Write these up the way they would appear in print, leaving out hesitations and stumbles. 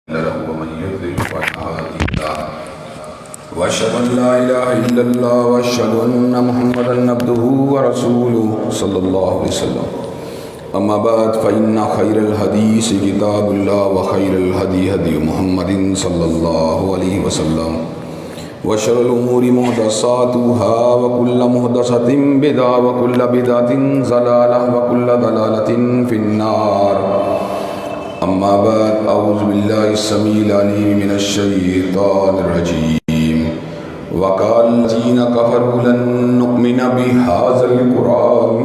له ومن يضلل فلا هادي له واشهد ان لا اله الا الله واشهد ان محمدا عبده ورسوله صلى الله عليه وسلم. اما بعد فان خير الحديث كتاب الله وخير الهدي هدي محمد صلى الله عليه وسلم وشر الامور محدثاتها وكل محدثة بدعة وكل بدعة ضلالة وكل ضلالة في النار. اما بعد اعوذ بالله السميع العليم من الشيطان الرجيم. وقال الذين كفروا لن نؤمن بهذا القرآن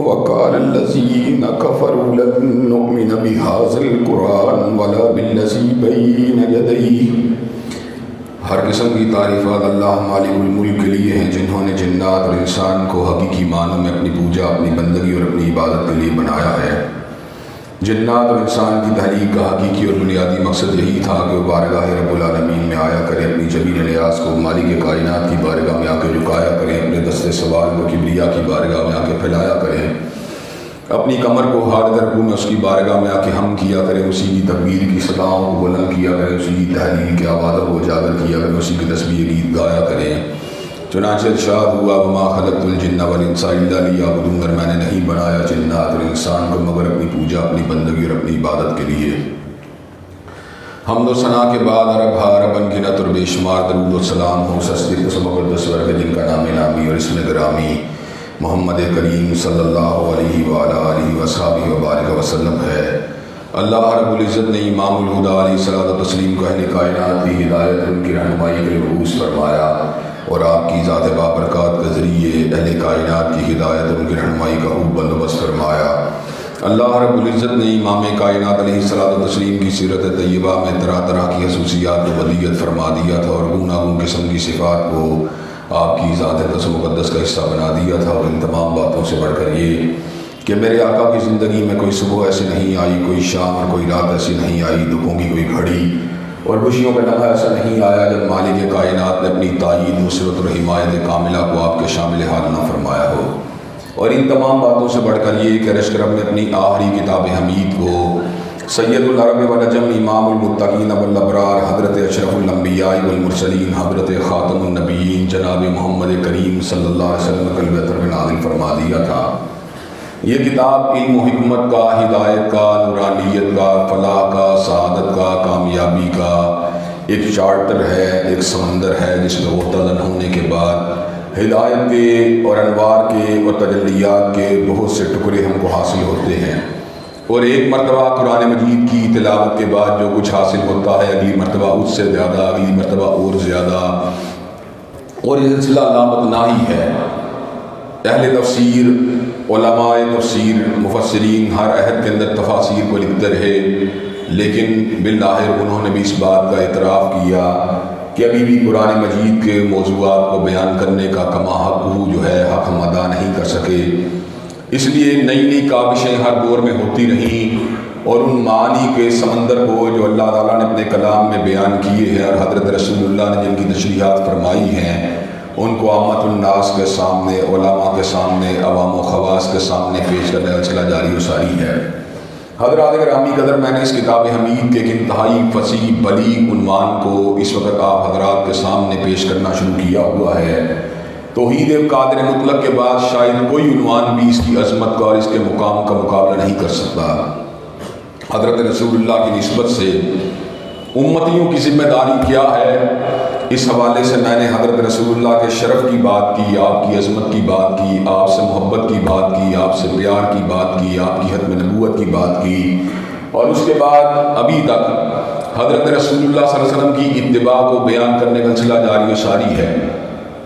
وقال الذين كفروا لن نؤمن بهذا القرآن ولا بالذي بين يديه. ہر قسم کی تعریفات اللہ مالک الملک کے لیے ہیں جنہوں نے جنات اور انسان کو حقیقی معنوں میں اپنی پوجا، اپنی بندگی اور اپنی عبادت کے لیے بنایا ہے. جنات اور انسان کی تحلیق کا حقیقی اور بنیادی مقصد یہی تھا کہ وہ بارگاہ رب العالمین میں آیا کرے، اپنی جمیل نیاز کو مالک کائنات کی بارگاہ میں آ کے جھکایا کرے، اپنے دست سوال کو کبریا کی بارگاہ میں آ کے پھیلایا کرے، اپنی کمر کو ہاتھ رکوع میں اس کی بارگاہ میں آ کے ہم کیا کریں، اسی کی تکبیر کی صداؤں کو بلند کیا کریں، اسی کی تحلیل کے آوازوں کو اجاگر کیا کریں، اسی کی تسبیح گیت گایا کریں. چنانچہ ارشاد ہوا وما خلقت الجن والانس الا لیعبدون، اور میں نے نہیں بنایا جنات اور انسان کو مگر اپنی پوجا، اپنی بندگی اور اپنی عبادت کے لیے. حمد و ثنا کے بعد عرب ہا ربن گنت اور بے شمار درود و سلام ہو سستی قسم مقدس ورگ جن کا نام نامی اور اسم گرامی محمد کریم صلی اللہ علیہ وآلہ آلہ وصحبہ وبارک وسلم ہے. اللہ رب العزت نے امام الہدیٰ علیہ الصلوۃ والتسلیم کو اہل کائنات کی ہدایت، ان کی رہنمائی کے لیے مبعوث فرمایا، اور آپ کی ذات بابرکات کے ذریعے اہل کائنات کی ہدایت، ان کی رہنمائی کا خوب بندوبست فرمایا. اللہ رب العزت نے امام کائنات علیہ الصلوۃ والتسلیم کی سیرت طیبہ میں طرح طرح کی خصوصیات کو ودیت فرما دیا تھا، اور گوناگون قسم کی صفات کو آپ کی ذات اقدس و مقدس کا حصہ بنا دیا تھا. اور ان تمام باتوں سے بڑھ کر یہ کہ میرے آقا کی زندگی میں کوئی صبح ایسی نہیں آئی، کوئی شام اور کوئی رات ایسی نہیں آئی، دکھوں کی کوئی گھڑی اور خوشیوں کا لمحہ ایسا نہیں آیا جب مالک کائنات نے اپنی تائید، نصرت اور حمایت کاملہ کو آپ کے شامل حال نہ فرمایا ہو. اور ان تمام باتوں سے بڑھ کر یہ کہ رشک رب نے اپنی آخری کتاب حمید کو سید العرب والعجم امام المتقین والابرار حضرت اشرف الانبیاء والمرسلین حضرت خاتم النبیین جناب محمد کریم صلی اللہ علیہ وسلم قلب اطہر میں نازل فرما دیا تھا. یہ کتاب علم و حکمت کا، ہدایت کا، نورانیت کا، فلاح کا، سعادت کا، کامیابی کا ایک چارٹر ہے، ایک سمندر ہے جس میں غوطہ ہونے کے بعد ہدایت کے اور انوار کے اور تجلیات کے بہت سے ٹکڑے ہم کو حاصل ہوتے ہیں. اور ایک مرتبہ قرآن مجید کی تلاوت کے بعد جو کچھ حاصل ہوتا ہے اگلی مرتبہ اس سے زیادہ، اگلی مرتبہ اور زیادہ، اور یہ سلسلہ علامت ناہی ہے. اہل تفسیر، علماء تفسیر، مفسرین ہر عہد کے اندر تفاسیر کو لکھتے رہے، لیکن بالآخر انہوں نے بھی اس بات کا اعتراف کیا کہ ابھی بھی قرآن مجید کے موضوعات کو بیان کرنے کا کما حق جو ہے حق ہم ادا نہیں کر سکے. اس لیے نئی نئی کاوشیں ہر دور میں ہوتی رہیں، اور ان معانی کے سمندر کو جو اللہ تعالیٰ نے اپنے کلام میں بیان کیے ہیں اور حضرت رسول اللہ نے جن کی تشریحات فرمائی ہیں ان کو عامت الناس کے سامنے، علماء کے سامنے، عوام و خواص کے سامنے پیش کرنے کا سلسلہ جاری و ساری ہے. حضرات گرامی قدر، میں نے اس کتاب حمید کے ایک انتہائی فصیح بلیغ عنوان کو اس وقت آپ حضرات کے سامنے پیش کرنا شروع کیا ہوا ہے. توحید قادر مطلق کے بعد شاید کوئی عنوان بھی اس کی عظمت کا اور اس کے مقام کا مقابلہ نہیں کر سکتا. حضرت رسول اللہ کی نسبت سے امتیوں کی ذمہ داری کیا ہے، اس حوالے سے میں نے حضرت رسول اللہ کے شرف کی بات کی، آپ کی عظمت کی بات کی، آپ سے محبت کی بات کی، آپ سے پیار کی بات کی، آپ کی ختم نبوت کی بات کی، اور اس کے بعد ابھی تک حضرت رسول اللہ صلی اللہ علیہ وسلم کی اتباع کو بیان کرنے کا سلسلہ جاری و ساری ہے.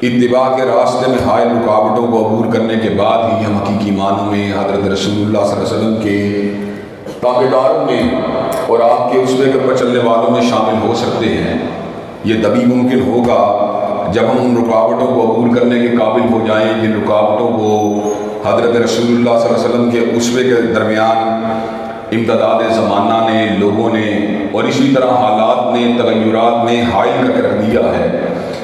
اتباع کے راستے میں حائل رکاوٹوں کو عبور کرنے کے بعد ہی ہم حقیقی معنوں میں حضرت رسول اللہ صلی اللہ علیہ وسلم کے تابعداروں میں اور آپ کے اسوے کے اوپر چلنے والوں میں شامل ہو سکتے ہیں. یہ تبھی ممکن ہوگا جب ہم ان رکاوٹوں کو عبور کرنے کے قابل ہو جائیں جن رکاوٹوں کو حضرت رسول اللہ صلی اللہ علیہ وسلم کے اسوے کے درمیان امتداد زمانہ نے، لوگوں نے اور اسی طرح حالات نے، تغیرات نے حائل کر کے رکھ دیا ہے.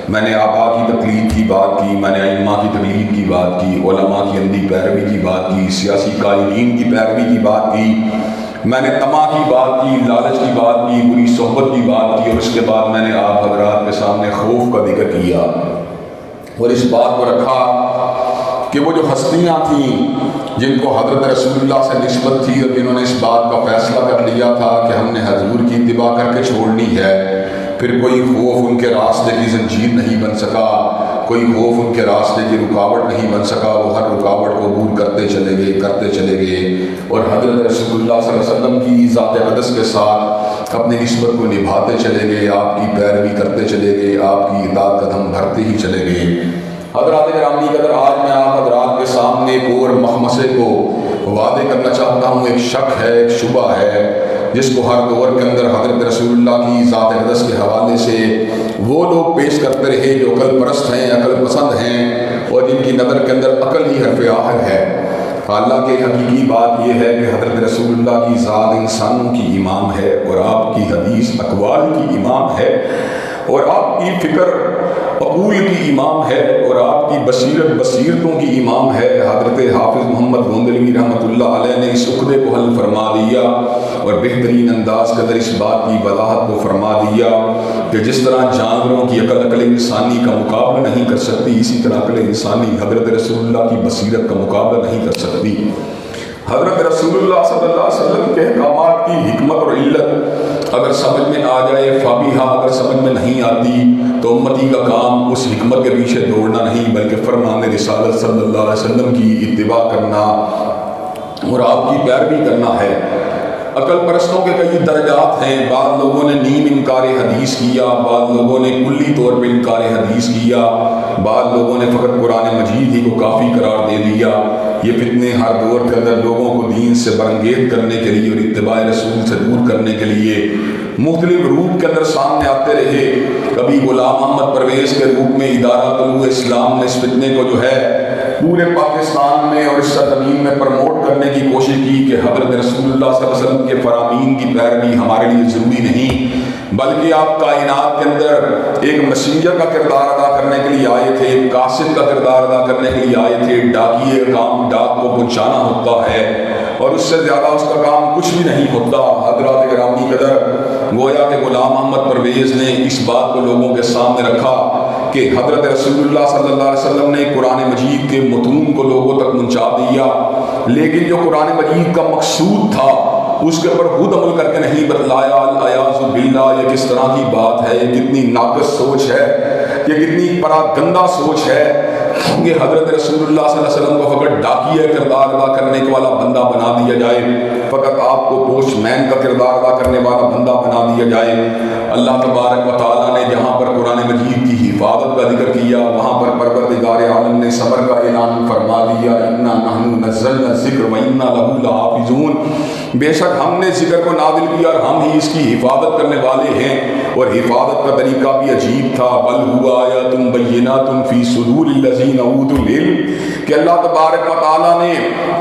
میں نے آبا کی تقلید کی بات کی، میں نے ائمہ کی تقلید کی بات کی، علماء کی اندھی پیروی کی بات کی، سیاسی قائدین کی پیروی کی بات کی، میں نے طمع کی بات کی، لالچ کی بات کی، بری صحبت کی بات کی، اور اس کے بعد میں نے آپ حضرات کے سامنے خوف کا ذکر کیا اور اس بات کو رکھا کہ وہ جو ہستیاں تھیں جن کو حضرت رسول اللہ سے نسبت تھی اور جنہوں نے اس بات کا فیصلہ کر لیا تھا کہ ہم نے حضور کی اتباع کر کے چھوڑنی ہے، پھر کوئی خوف ان کے راستے کی زنجیر نہیں بن سکا، کوئی خوف ان کے راستے کی رکاوٹ نہیں بن سکا، وہ ہر رکاوٹ کو عبور کرتے چلے گئے اور حضرت رسول اللہ صلی اللہ علیہ وسلم کی ذات اقدس کے ساتھ اپنی نسبت کو نبھاتے چلے گئے، آپ کی پیروی کرتے چلے گئے، آپ کی اطاعت قدم بھرتے ہی چلے گئے۔ حضرات گرامی قدر، آج میں آپ حضرات کے سامنے ایک اور مخمصے کو واضح کرنا چاہتا ہوں۔ ایک شک ہے، ایک شبہ ہے جس کو ہر دور کے اندر حضرت رسول اللہ کی ذات اقدس کے حوالے سے وہ لوگ پیش کرتے رہے جو عقل پرست ہیں، عقل پسند ہیں اور جن کی نظر کے اندر عقل ہی حرف آخر ہے۔ حالانکہ حقیقی بات یہ ہے کہ حضرت رسول اللہ کی ذات انسانوں کی امام ہے اور آپ کی حدیث اقوال کی امام ہے اور آپ کی فکر عقول کی امام ہے اور آپ کی بصیرت بصیرتوں کی امام ہے۔ حضرت حافظ محمد گوندلوی رحمۃ اللہ علیہ نے اس عقدے کو حل فرما دیا اور بہترین انداز کے اندر اس بات کی وضاحت کو فرما دیا کہ جس طرح جانوروں کی عقل انسانی کا مقابلہ نہیں کر سکتی، اسی طرح عقل انسانی حضرت رسول اللہ کی بصیرت کا مقابلہ نہیں کر سکتی۔ حضرت رسول اللہ صلی اللہ علیہ وسلم کے احکامات کی حکمت اور علت اگر سمجھ میں آ جائے فابیہا، اگر سمجھ میں نہیں آتی تو امتی کا کام اس حکمت کے پیچھے دوڑنا نہیں بلکہ فرمان رسالت صلی اللہ علیہ وسلم کی اتباع کرنا اور آپ کی پیروی کرنا ہے۔ عقل پرستوں کے کئی درجات ہیں، بعض لوگوں نے نیم انکار حدیث کیا، بعض لوگوں نے کلی طور پہ انکار حدیث کیا، بعض لوگوں نے فقط قرآن مجید ہی کو کافی قرار دے دیا۔ یہ فتنے ہر دور کے اندر لوگوں کو دین سے برنگیز کرنے کے لیے اور اتباع رسول سے دور کرنے کے لیے مختلف روپ کے اندر سامنے آتے رہے۔ کبھی غلام محمد پرویز کے روپ میں ادارہ طلوع اسلام نے اس فتنے کو جو ہے پورے پاکستان میں اور اس سرزمین میں پروموٹ کرنے کی کوشش کی کہ حضرت رسول اللہ صلی اللہ علیہ وسلم کے فرامین کی پیروی ہمارے لیے ضروری نہیں بلکہ آپ کائنات کے اندر ایک میسنجر کا کردار ادا کرنے کے لیے آئے تھے، ایک قاصد کا کردار ادا کرنے کے لیے آئے تھے۔ ڈاکیے کام ڈاک کو پہنچانا ہوتا ہے اور اس سے زیادہ اس کا کام کچھ بھی نہیں ہوتا۔ حضرات گرامی قدر، گویا کہ غلام محمد پرویز نے اس بات کو لوگوں کے سامنے رکھا کہ حضرت رسول اللہ صلی اللہ علیہ وسلم نے قرآن مجید کے متون کو لوگوں تک پہنچا دیا، لیکن جو قرآن مجید کا مقصود تھا اس کے اوپر خود عمل کر کے نہیں بتلایا۔ الیاذ باللہ، یہ کس طرح کی بات ہے، یہ کتنی ناقص سوچ ہے، یہ کتنی پراگندہ سوچ ہے کہ حضرت رسول اللہ صلی اللہ علیہ وسلم کو فقط ڈاکیہ کردار ادا کرنے والا بندہ بنا دیا جائے، فقط آپ کو پوسٹ مین کا کردار ادا کرنے والا بندہ بنا دیا جائے۔ اللہ تبارک و تعالیٰ نے جہاں پر قرآن مجید کی حفاظت کا ذکر کیا وہاں پر پروردگار عالم نے صبر کا اعلان فرما دیا، انا نحن نزلنا الذکر وانا لہ لحافظون، بے شک ہم نے ذکر کو نازل کیا اور ہم ہی اس کی حفاظت کرنے والے ہیں۔ اور حفاظت کا طریقہ بھی عجیب تھا، بل ہوا آیات بینات فی صدور الذین اوتوا العلم، کہ اللہ تبارک و تعالیٰ نے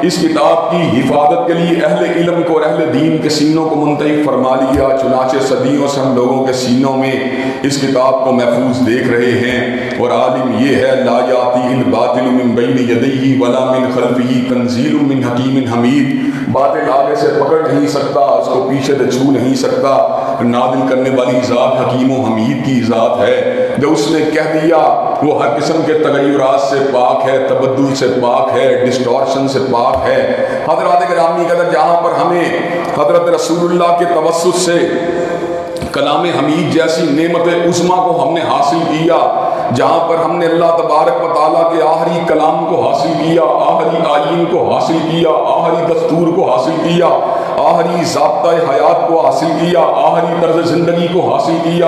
اس کتاب کی حفاظت کے لیے اہل علم کو اور اہل دین کے سینوں کو منتخب فرما لیا۔ چنانچہ صدیوں سے ہم لوگوں کے سینوں میں اس کتاب کو محفوظ دیکھ رہے ہیں اور عالم یہ ہے لا یاتی الباطل من بین یدیہ ولا من خلفہ تنزیل من حکیم حمید، باطل آگے سے پکڑ نہیں سکتا، اس کو پیچھے سے چھو نہیں سکتا، نازل کرنے والی ذات حکیم و حمید کی ذات ہے، جو اس نے کہہ دیا وہ ہر قسم کے تغیرات سے پاک ہے، تبدل سے پاک ہے، ڈسٹورشن سے پاک ہے۔ حضرات گرامی قدر، جہاں پر ہمیں حضرت رسول اللہ کے توسط سے کلام حمید جیسی نعمت عظمیٰ کو ہم نے حاصل کیا، جہاں پر ہم نے اللہ تبارک و تعالیٰ کے آخری کلام کو حاصل کیا، آخری آئین کو حاصل کیا، آخری دستور کو حاصل کیا، آخری ضابطۂ حیات کو حاصل کیا، آخری طرز زندگی کو حاصل کیا،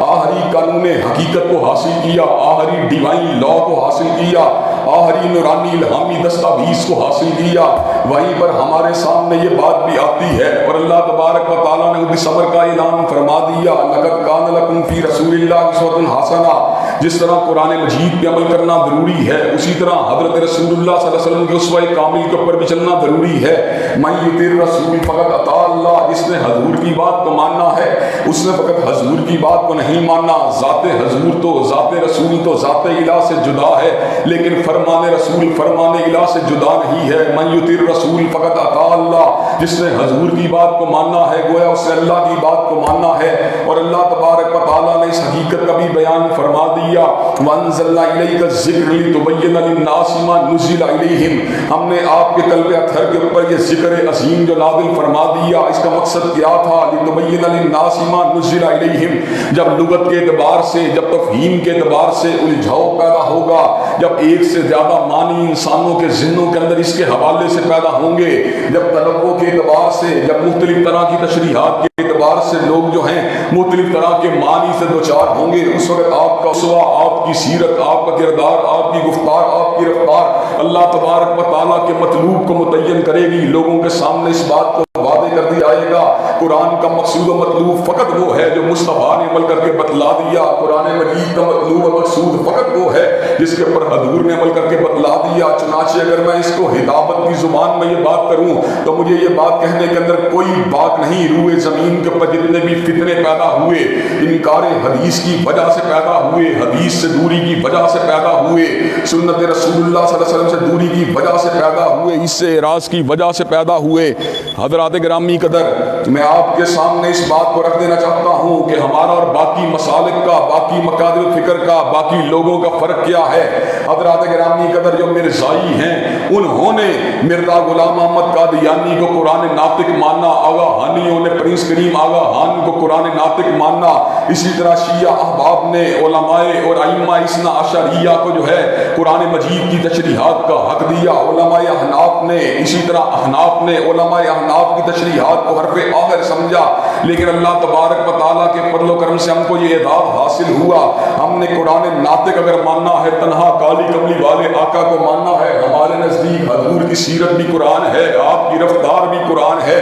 آخری قانون حقیقت کو حاصل کیا، آخری ڈیوائن لا کو حاصل کیا، آخری نورانی الہامی دستاویز کو حاصل کیا، وہیں پر ہمارے سامنے یہ بات بھی آتی ہے اور اللہ تبارک و تعالیٰ نے اس صبر کا اعلان فرما دیا، لقد کان لکم فی رسول اللہ اسوۃ حسنہ، جس طرح قرآن مجید پہ عمل کرنا ضروری ہے، اسی طرح حضرت رسول اللہ صلی اللہ علیہ وسلم کے اسوہ کامل کے اوپر بھی چلنا ضروری ہے۔ من یطع الرسول فقط اطاع اللہ، جس نے حضور کی بات کو ماننا ہے اس نے فقط حضور کی بات کو نہیں ماننا۔ ذات حضور تو، ذات رسول تو ذات الہ سے جدا ہے، لیکن فرمان رسول فرمان الہ سے جدا نہیں ہے۔ من یطع الرسول فقط اطاع اللہ، جس نے حضور کی بات کو ماننا ہے گویا اس نے اللہ کی بات کو ماننا ہے۔ اور اللہ تبارک و تعالیٰ نے اس حقیقت کا بھی بیان فرما دیا، وَأَنزَلْنَا إِلَيْكَ الذِّكْرَ لِتُبَيِّنَ لِلنَّاسِ مَا نُزِّلَ إِلَيْهِمْ، ہم نے آپ کے قلب اطہر کے اوپر یہ ذکر عظیم جو نازل فرما دیا، اس کا مقصد کیا تھا؟ لِتُبَيِّنَ لِلنَّاسِ مَا نُزِّلَ إِلَيْهِمْ، جب لغت کے اعتبار سے، جب تفہیم کے اعتبار سے الجھاؤ پیدا ہوگا، جب ایک سے زیادہ معنی انسانوں کے ذہنوں کے اندر اس کے حوالے سے پیدا ہوں گے، جب تنوع کے اعتبار سے، جب مختلف طرح کی تشریحات کے اعتبار سے لوگ جو ہیں مختلف طرح کے معنی سے دوچار ہوں گے، اس وقت آپ کا اسوہ، آپ کی سیرت، آپ کا کردار، آپ کی گفتار، آپ کی رفتار اللہ تبارک و تعالیٰ کے مطلوب کو متعین کرے گی۔ لوگوں کے سامنے اس بات کو واضح کر دیا جائے گا، قرآن کا مقصود و مطلوب فقط وہ ہے جو مصطفیٰ نے عمل کر کے بتلا دیا۔ قرآن مجید کا مطلوب و مقصود فقط وہ ہے جس کے اوپر حضور نے عمل کر کے بتلا دیا۔ چنانچہ اگر میں اس کو ہدایت کی زبان میں یہ بات کروں تو مجھے یہ بات کہنے کے اندر کوئی بات نہیں، روئے زمین کے اوپر جتنے بھی فتنے پیدا ہوئے، انکار حدیث کی وجہ سے پیدا ہوئے، حدیث سے دوری کی وجہ سے پیدا ہوئے، سنت رسول اللہ صلی اللہ علیہ وسلم سے دوری کی وجہ سے پیدا ہوئے، اس سے اعراض کی وجہ سے پیدا ہوئے، حضرات گرامی قدر، میں آپ کے سامنے اس بات کو رکھ دینا چاہتا ہوں کہ ہمارا اور باقی مسالک کا، باقی مقادر فکر کا، باقی لوگوں کا فرق کیا ہے۔ حضرات گرامی قدر، جو مرزائی ہیں انہوں نے مرزا غلام احمد قادیانی کو قرآن ناطق ماننا، آغا ہانیوں نے پرنس کریم آغا ہان کو قرآن ناطق ماننا، اسی طرح شیعہ احباب نے علماء اور ائمہ اثنا عشریہ کو جو ہے قرآن مجید کی تشریحات کا حق دیا۔ علماء احناف نے، اسی طرح احناف نے علماء احناف کی تشریحات کو حرف آخر سمجھا، لیکن اللہ تبارک و تعالیٰ کے فضل و کرم سے ہم کو یہ اعزاز حاصل ہوا، ہم نے قرآن ناطق اگر ماننا ہے، تنہا کالی کملی والے آقا کو ماننا ہے، ہمارے نزدیک حضور کی سیرت بھی قرآن ہے، آپ کی رفتار بھی قرآن ہے،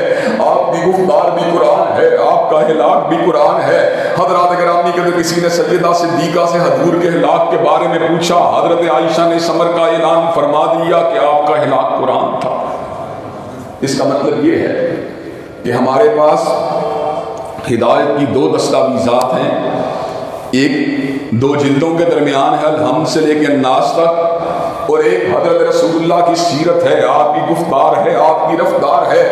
آپ کی گفتار بھی قرآن ہے، آپ کا ہلاک بھی قرآن ہے۔ حضرات گرامی کے اندر کسی نے سیدہ صدیقہ سے حضور کے ہلاک کے بارے میں پوچھا، حضرت عائشہ نے سمر کا اعلان فرما دیا کہ آپ کا ہلاک قرآن تھا۔ اس کا مطلب یہ ہے کہ ہمارے پاس ہدایت کی دو دستاویزات ہیں، ایک دو جلدوں کے درمیان ہے الحمد سے لے کے الناس تک، اور ایک حضرت رسول اللہ کی سیرت ہے، آپ کی گفتار ہے، آپ کی رفتار ہے،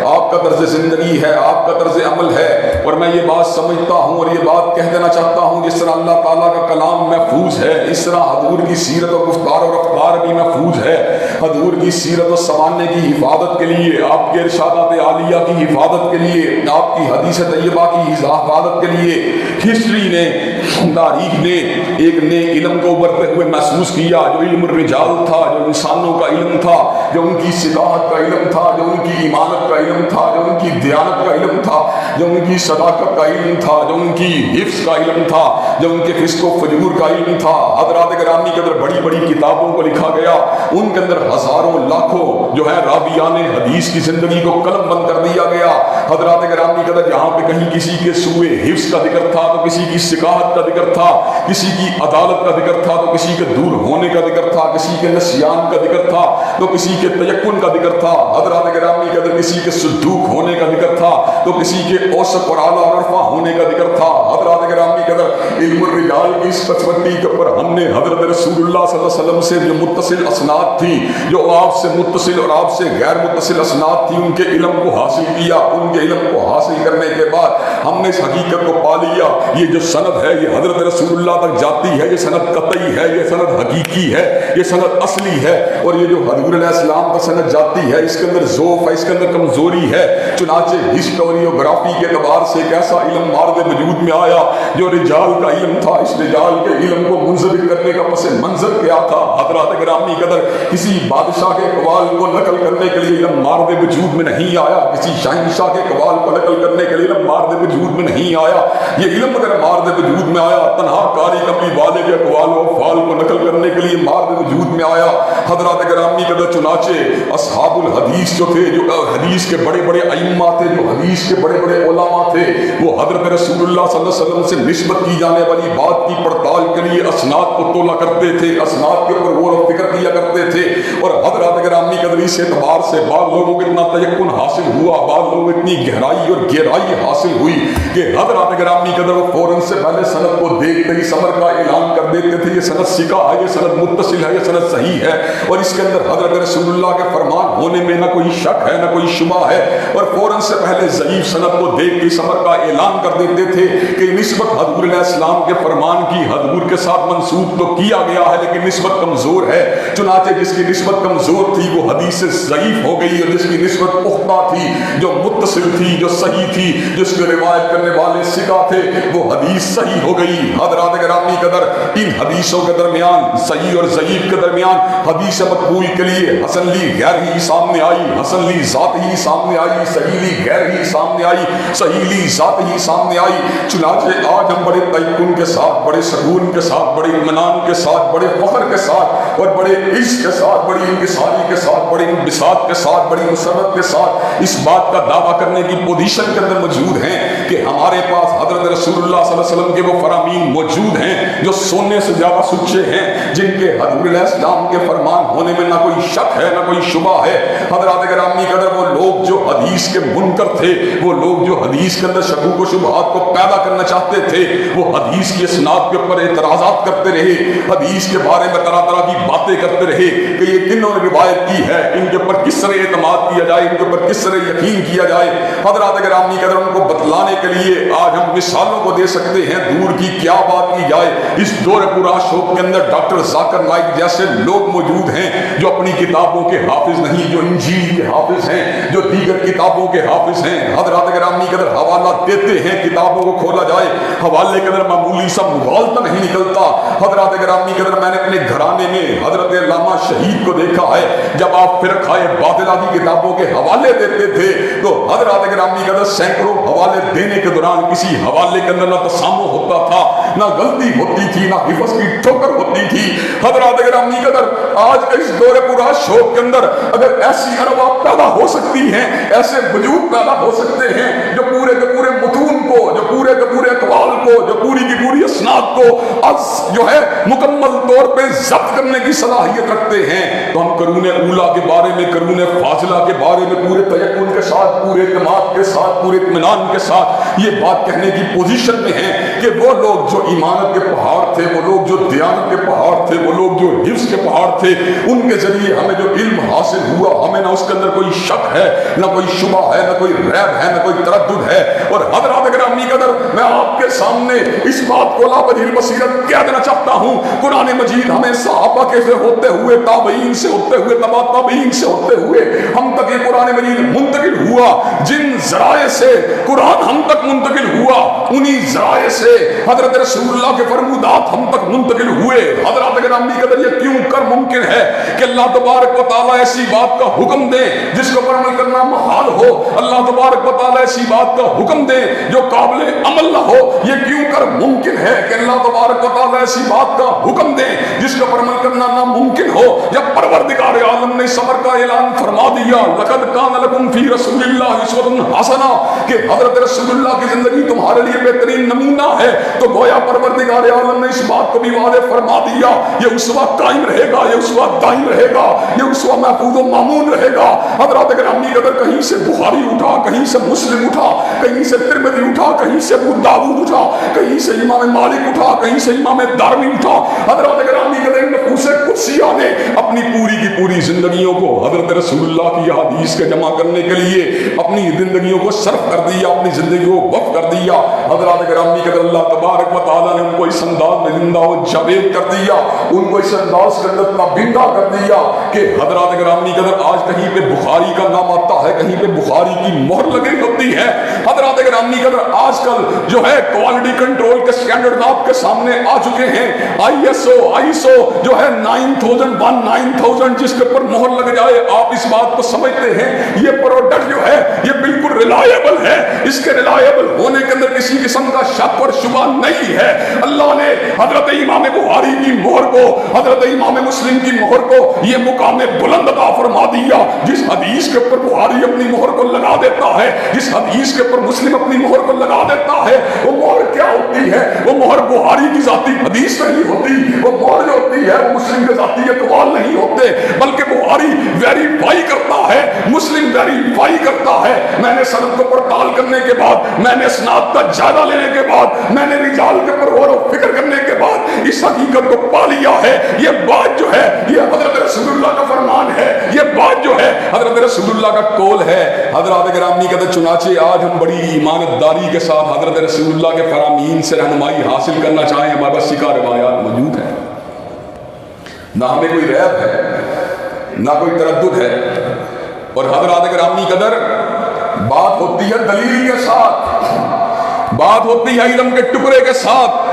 آپ کا طرز زندگی ہے، آپ کا طرز عمل ہے۔ اور میں یہ بات سمجھتا ہوں اور یہ بات کہہ دینا چاہتا ہوں، جس طرح اللہ تعالیٰ کا کلام محفوظ ہے، اس طرح حضور کی سیرت و گفتار و رفتار بھی محفوظ ہے۔ حضور کی سیرت و سمانے کی حفاظت کے لیے، آپ کے ارشادات عالیہ کی حفاظت کے لیے، آپ کی حدیث طیبہ کی حفاظت کے لیے ہسٹری نے، تاریخ نے ایک نئے علم کو ابھرتے ہوئے محسوس کیا، جو علم الرجال تھا، جو انسانوں کا علم تھا، جو ان کی صداقت کا علم تھا، جو ان کی ایمانت کا علم تھا، جو ان کی دیانت کا علم تھا، جو ان کی صداقت کا علم تھا، جو ان کی حفظ کا علم تھا، جو ان کے فسق و فجور کا علم تھا۔ حضرات گرامی کے اندر بڑی بڑی کتابوں کو لکھا گیا، ان کے اندر ہزاروں لاکھوں جو ہے راویان حدیث کی زندگی کو قلم بند کر دیا گیا۔ حضرات گرامی کے اندر جہاں پہ کہیں کسی کے سوء حفظ کا ذکر تھا تو کسی کی سکاحت کا ذکر تھا، کسی کی عدالت کا ذکر تھا تو کسی کے دور ہونے کا ذکر تھا، کسی کے نسیان کا ذکر تھا تو کسی کے تیقن کا ذکر تھا۔ حضرات گرامی کے اندر کسی کے صدوق ہونے کا ذکر تھا تو کسی کے اوسط اور اعلیٰ اور عرفہ ہونے کا ذکر تھا۔ حضرات گرامی کے اندر علم الرجال کی اس پچوٹی کے اوپر ہم نے حضرت رسول اللہ صلی اللہ علیہ وسلم سے جو متصل اسناد تھی، جو آپ سے متصل اور آپ سے غیر متصل اسناد تھی، ان کے علم کو حاصل کیا۔ ان کے علم کو حاصل کرنے کے بعد ہم نے اس حقیقت کو پا لیا، یہ جو سند ہے یہ حضرت رسول اللہ تک جاتی ہے، یہ سند قطعی ہے، یہ سند حقیقی ہے، یہ سند اصلی ہے، اور یہ جو حضور علیہ السلام کا سند جاتی ہے اس کے اندر ضعف ہے، اس کے اندر کمزوری ہے۔ چنانچہ ہسٹوریوگرافی کے اعتبار سے ایک ایسا علم مارد وجود میں آیا جو رجال کا علم تھا، اس رجال کے علم کو منضبط کرنے کا پس منظر کیا تھا؟ حضرات گرامی قدر کسی بادشاہ کے اقوال کو نقل کرنے کے لیے علم مارد وجود میں نہیں آیا، کسی شہنشاہ کے اقوال کو نقل کرنے کے لیے علم مارد وجود میں نہیں آیا. یہ علم اگر مارد وجود میں آیا، تنہا کاری کبھی والے کے اقوال و افعال کو نقل کرنے کے لیے مارد وجود میں آیا. حضرات گرامی قدر چنانچہ اصحاب الحدیث جو تھے، جو حدیث کے بڑے بڑے ائمہ تھے، جو حدیث کے بڑے بڑے علماء تھے، وہ حضرت رسول اللہ صلی اللہ علیہ وسلم سے نسبت کی جانے والی بات کی پڑتال کے لیے اسناد کو تولا کرتے تھے، اسناد کے اوپر غور و فکر کیا کرتے تھے. اور حضرات گرامی قدر اس اعتبار سے بعض لوگوں کو اتنا تیقن حاصل ہوا، بعض لوگوں کو اتنی گہرائی اور گہرائی حاصل ہوئی کہ حضرات گرامی قدر وہ فوراً سے پہلے سند کو دیکھتے ہی صبر کا اعلان کر دیتے تھے، یہ سند ثقہ ہے، یہ سند متصل ہے، یہ سند صحیح ہے، اور اس کے اندر حضرت رسول اللہ کے فرمان ہونے میں نہ کوئی شک ہے نہ کوئی شبہ ہے. اور فوراً سے پہلے ضعیف سند کو دیکھ کے صبر کا اعلان کر دیتے تھے کہ نسبت حضور علیہ السلام کے فرمان کی حضور کے ساتھ منسوب تو کیا گیا ہے لیکن نسبت کمزور ہے. چنانچہ جس کی نسبت کمزور تھی وہ حدیث ضعیف ہو گئی، اور جس کی نسبت پختہ تھی، جو متصل تھی، جو صحیح تھی، جس کے روایت کرنے والے ثقہ تھے، وہ حدیث صحیح ہو گئی. حضرات گرامی قدر ان حدیثوں کے درمیان، صحیح اور ضعیف کے درمیان، حدیث مقبول کے لیے حسن لی غیر ہی سامنے آئی، حسن لی ذات ہی سامنے آئی، صحیح لی غیر ہی سامنے آئی، صحیح لی ذات ہی سامنے آئی. چنانچہ آج ہم بڑے تیقن کے ساتھ، بڑے سکون کے ساتھ، بڑے اطمینان کے ساتھ، بڑے فخر کے ساتھ اور بڑے عشق کے ساتھ، بڑی انکساری کے ساتھ، بڑی انبساط کے ساتھ، بڑی مسرت کے ساتھ اس بات کا دعویٰ کرنے کی پوزیشن کے اندر موجود ہیں کہ ہمارے پاس حضرت رسول اللہ صلی اللہ علیہ وسلم کے وہ فرامین موجود ہیں جو سونے سے زیادہ سچے ہیں، جن کے حضور علیہ السلام کے فرمان ہونے میں نہ کوئی شک ہے نہ کوئی شبہ ہے. حضرات گرامی قدر وہ لوگ جو حدیث کے منکر تھے، وہ لوگ جو حدیث کے اندر شکوک و شبہات کو پیدا کرنا چاہتے تھے، وہ حدیث کی اسناد کے اوپر اعتراضات کرتے رہے، حدیث کے بارے میں طرح طرح کی باتیں کرتے رہے کہ یہ کنہوں نے روایت کی ہے، ان کے اوپر کس طرح اعتماد کیا جائے، ان کے اوپر کس طرح یقین کیا جائے. حضرات گرامی قدر ان کو بتلانے کے لیے آج ہم مثالوں کو دے سکتے ہیں، دور کی کیا بات کی جائے. اس دور پورا شوق کے اندر ڈاکٹر ذاکر نائک جیسے لوگ موجود ہیں جو اپنی کتابوں کے حافظ نہیں، جو انجیل کے حافظ ہیں، جو دیگر کتابوں کے حافظ ہیں. حضرات گرامی قدر حوالہ دیتے ہیں، کتابوں کو کھولا جائے حوالے کے اندر معمولی سا مغالطہ نہیں نکلتا. حضرات گرامی قدر میں نے اپنے گھرانے میں حضرت علامہ شہید کو دیکھا ہے، جب آپ فرقہ باطلہ کی کتابوں کے حوالے دیتے تھے تو حضرات گرامی قدر سینکڑوں حوالے دینے کے دوران کسی حوالے کے اندر نہ تسامح ہوتا تھا، نہ غلطی ہوتی تھی، نہ حفظ کی ٹھوکر ہوتی تھی. حضرات گرامی قدر آج کے اس دور پورا شوق کے اندر اگر ایسی ارواح پیدا ہو سکتی ہیں، ایسے وجود پیدا ہو سکتے ہیں جو پورے کے پورے متون کو، جو پورے کے پورے اقوال کو، جو پوری کی پوری اسناد کو جو ہے مکمل طور پہ ضبط کرنے کی صلاحیت رکھتے ہیں، تو ہم قرون اولیٰ کے بارے میں، قرون فاضلہ کے بارے میں پورے تیقن کے ساتھ، پورے اعتماد کے ساتھ، پورے اطمینان کے ساتھ یہ بات کہنے کی پوزیشن میں ہیں کہ وہ لوگ جو ایمانت کے پہاڑ تھے، وہ لوگ جو دیانت کے پہاڑ تھے، وہ لوگ جو حفظ کے پہاڑ تھے، ان کے ذریعے ہمیں جو علم حاصل ہوا، ہمیں نہ اس کے اندر کوئی شک ہے، نہ کوئی شبہ ہے، نہ کوئی ریب ہے، نہ کوئی تردد ہے. اور حضرات گرامی قدر میں آپ کے سامنے اس بات کو لا وجہ بصیرت کہہ دینا چاہتا ہوں، قرآن مجید ہمیں صحابہ کے سے ہوتے ہوئے، تابعین سے ہوتے ہوئے، تبع تابعین سے ہوتے ہوئے ہم تک یہ قرآن مجید منتقل ہوا. جن ذرائع سے قرآن ہم تک منتقل ہوا، انہی ذرائع سے حضرت رسول اللہ کے فرمودات ہم تک منتقل ہوئے. حضرات گرامی قدر یہ کیوں کر ممکن ہے کہ اللہ تبارک و تعالیٰ ایسی بات کا حکم دے جس کو پر عمل کرنا محال ہو، اللہ تبارک و تعالیٰ ایسی بات کا حکم دے جو قابل عمل نہ ہو. یہ کیوں کر ممکن ہے کہ اللہ تبارک و تعالیٰ ایسی بات کا حکم دے جس کو پر عمل کرنا ناممکن ہو. جب پروردگار عالم نے صبر کا اعلان فرما دیا، لقد کان لکم فی رسول اللہ اسوۃ حسنہ، کہ حضرت رسول اللہ کی زندگی تمہارے لیے بہترین نمونہ ہے، تو گویا پروردگار عالم نے اس بات کو بھی واضح فرما دیا، یہ اسوہ قائم رہے گا، یہ اسوہ دائم رہے گا، یہ اسوہ محفوظ و مامون رہے گا. حضرات گرامی قدر کہیں سے بخاری اٹھا، کہیں سے مسلم اٹھا، کہیں سے ترمذی اٹھا، کہیں سے ابو داؤد اٹھا، کہیں سے امام مالک اٹھا، کہیں سے امام دارمی اٹھا. حضرات گرامی قدر نفوس قدسیہ نے اپنی پوری کی پوری زندگیوں کو حضرت رسول اللہ کی حدیث کے جمع کرنے کے لیے اپنی زندگیوں کو صرف کر دیا، اپنی زندگیوں کو وقف کر دیا. حضرات گرامی قدر اللہ تبارک و تعالیٰ نے ان کو اس انداز میں زندہ و جاوید کر دیا، ان کو اس انداز کے اندر تابندہ کر دیا کہ حضرات گرامی قدر آج کہیں پہ بخاری کا نام آتا ہے، کہیں پہ بخاری کی مہر لگی ہوتی ہے. حضرات گرامی قدر آج کل جو ہے کوالٹی کنٹرول کے سٹینڈرڈ آپ کے سامنے آ چکے ہیں. ISO جو ہے 9000 جس کے پر مہر لگ جائے، آپ اس بات کو سمجھتے ہیں یہ پروڈکٹ جو جو ہے یہ بالکل ریلائبل ہے، اس کے ریلائبل ہونے کے اندر کسی قسم کا شک اور شبہ نہیں ہے۔ اللہ نے حضرت امام بخاری کی مہر کو، حضرت امام مسلم کی مہر کو یہ مقام بلند عطا فرما دیا۔ جس حدیث کے اوپر بخاری اپنی مہر کو لگا دیتا ہے، جس حدیث کے اوپر مسلم اپنی مہر کو لگا دیتا ہے، وہ مہر کیا ہوتی ہے؟ وہ مہر بخاری کی ذاتی حدیث نہیں ہوتی، وہ مہر جو ہوتی ہے وہ مسلم کے ذاتی اقوال نہیں ہوتے، بلکہ بخاری ویریفائی کرتا ہے، مسلم ویریفائی کرتا ہے۔ میں نے سند کو پڑتال کرنے کے بعد، میں نے اسناد کا جائزہ لینے کے بعد، میں نے رجال کے اوپر غور و فکر کرنے کے بعد اس حقیقت کو پا لیا ہے، یہ بات جو ہے یہ حضرت رسول اللہ کا فرمان ہے، یہ بات جو ہے حضرت رسول اللہ کا قول ہے۔ حضرات گرامی کہتے چنانچہ آج ہم بڑی ایمانداری کے ساتھ حضرت رسول اللہ کے فرامین سے رہنمائی حاصل کرنا چاہیں، ہمارے پاس سکھا روایات موجود ہیں، نہ ہمیں کوئی ریب ہے نہ کوئی تردد ہے، اور حضرات گرامی قدر بات ہوتی ہے دلیل کے ساتھ، بات ہوتی ہے علم کے ٹکڑے کے ساتھ،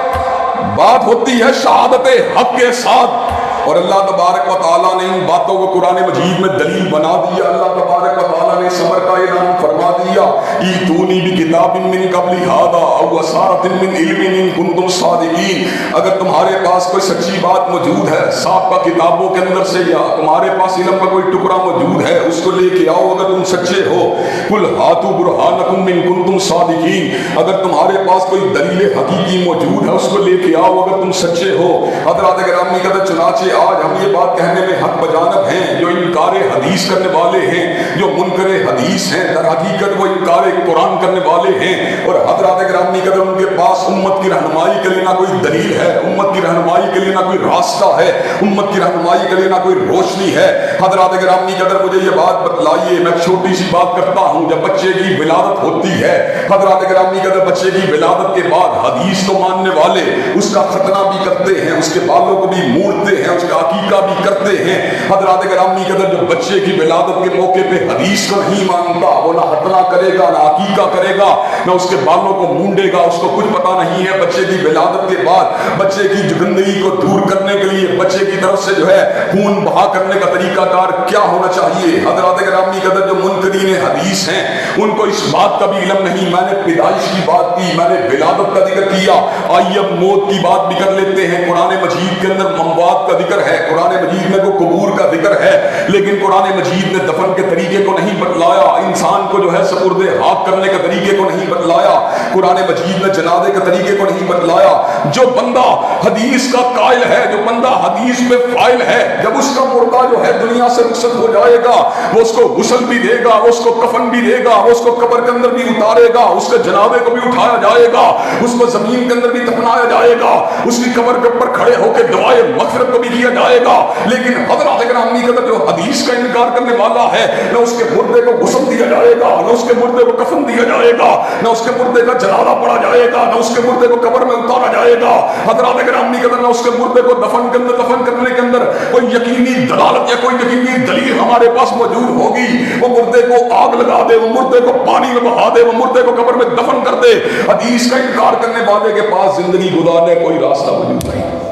بات ہوتی ہے شہادت حق کے ساتھ، اور اللہ تبارک و تعالیٰ نے ان باتوں کو قرآن مجید میں دلیل بنا دیا۔ اللہ تبارک و تعالیٰ نے صبر کا اعلان فرما دیا، ایتونی بکتاب من قبل ھذا او اثارۃ من علم ان کنتم صادقین۔ اگر تمہارے پاس کوئی سچی بات موجود ہے سابقہ کتابوں کے اندر سے، یا تمہارے پاس علم کا کوئی ٹکڑا موجود ہے، اس کو لے کے آؤ اگر تم سچے ہو۔ قل ہاتوا برہانکم ان کنتم صادقین۔ اگر تمہارے پاس کوئی دلیل حقیقی موجود ہے اس کو لے کے آؤ اگر تم سچے ہو۔ حضرات گرامی قدر چنانچہ آج ہم یہ بات کہنے میں حق بجانب ہیں، جو انکار حدیث کرنے والے ہیں، جو منکر حدیث ہیں، در حقیقت وہ انکار قرآن کرنے والے ہیں، اور حضرات گرامی قدر ان کے پاس امت کی رہنمائی کے لیے نہ کوئی دلیل ہے، امت کی رہنمائی کے لیے نہ کوئی راستہ ہے، امت کی رہنمائی کے لیے نہ کوئی روشنی ہے۔ حضرات گرامی قدر مجھے یہ بات بتلائیے، میں چھوٹی سی بات کرتا ہوں، جب بچے کی ولادت ہوتی ہے، حضرات گرامی قدر بچے کی ولادت کے بعد حدیث کو ماننے والے اس کا ختنہ بھی کرتے ہیں، اس کے بالوں کو بھی موڑتے ہیں، اس کا عقیقہ بھی کرتے ہیں۔ حضرات گرامی قدر جو بچے کی ولادت کے موقع پہ حدیث کو نہیں مانتا، وہ نہ ختنہ کرے گا، نہ عقیقہ کرے گا، نہ اس کے بالوں کو مونڈے گا، اس کو کچھ پتا نہیں ہے بچے کی ولادت کے بعد بچے کی گندگی کو دور کرنے کے لیے بچے کی طرف سے جو ہے خون بہا کرنے کا طریقہ کار کیا ہونا چاہیے۔ حضرات گرامی قدر جو منکرین حدیث ہیں ان کو اس بات کا بھی علم نہیں۔ میں نے پیدائش کی بات کی، میں نے ولادت کا ذکر کیا، آئیے اب موت کی بات بھی کر لیتے ہیں۔ قرآن مجید کے اندر اموات کا ذکر ہے، قرآن مجید میں کو قبور کا ذکر ہے، لیکن قرآن مجید نے دفن کے طریقے کو نہیں بتلایا، انسان کو جو ہے سپرد خاک کرنے کے طریقے کو نہیں بتلایا، قرآن مجید نے جنازے کے طریقے کو نہیں بتلایا۔ جو بندہ حدیث کا قائل ہے، جو بندہ حدیث میں فائل ہے، جب اس کا مردہ جو ہے دنیا سے رخصت ہو جائے گا، وہ اس کو غسل بھی دے گا، وہ اس کو کفن بھی دے گا، وہ اس کو قبر کے اندر بھی اتارے گا، اس کے جنازے کو بھی اٹھایا جائے گا، اس کو زمین کے اندر بھی دفنایا جائے گا، اس کی قبر کے اوپر کھڑے ہو کے دعائے مغفرت کو بھی کیا جائے گا۔ لیکن حضرات گرامی قدر جو حدیث کا انکار کرنے والا ہے، نہ اس کے مردے کو غسل دیا جائے گا، نہ اس کے مردے کو کفن دیا جائے گا، نہ اس کے مردے کا جنازہ پڑھا جائے گا، نہ اس کے مردے کو قبر میں اتارا جائے گا۔ حضرات گرامی قدر نہ اس کے مردے کو دفن کرنے کے اندر کوئی یقینی دلالت یا کوئی یقینی دلیل ہمارے پاس موجود ہوگی۔ وہ مردے کو آگ لگا دے، وہ مردے کو پانی میں بہا دے، وہ مردے کو قبر میں دفن کر دے، حدیث کا انکار کرنے والے کے پاس زندگی گزارنے کوئی راستہ موجود نہیں،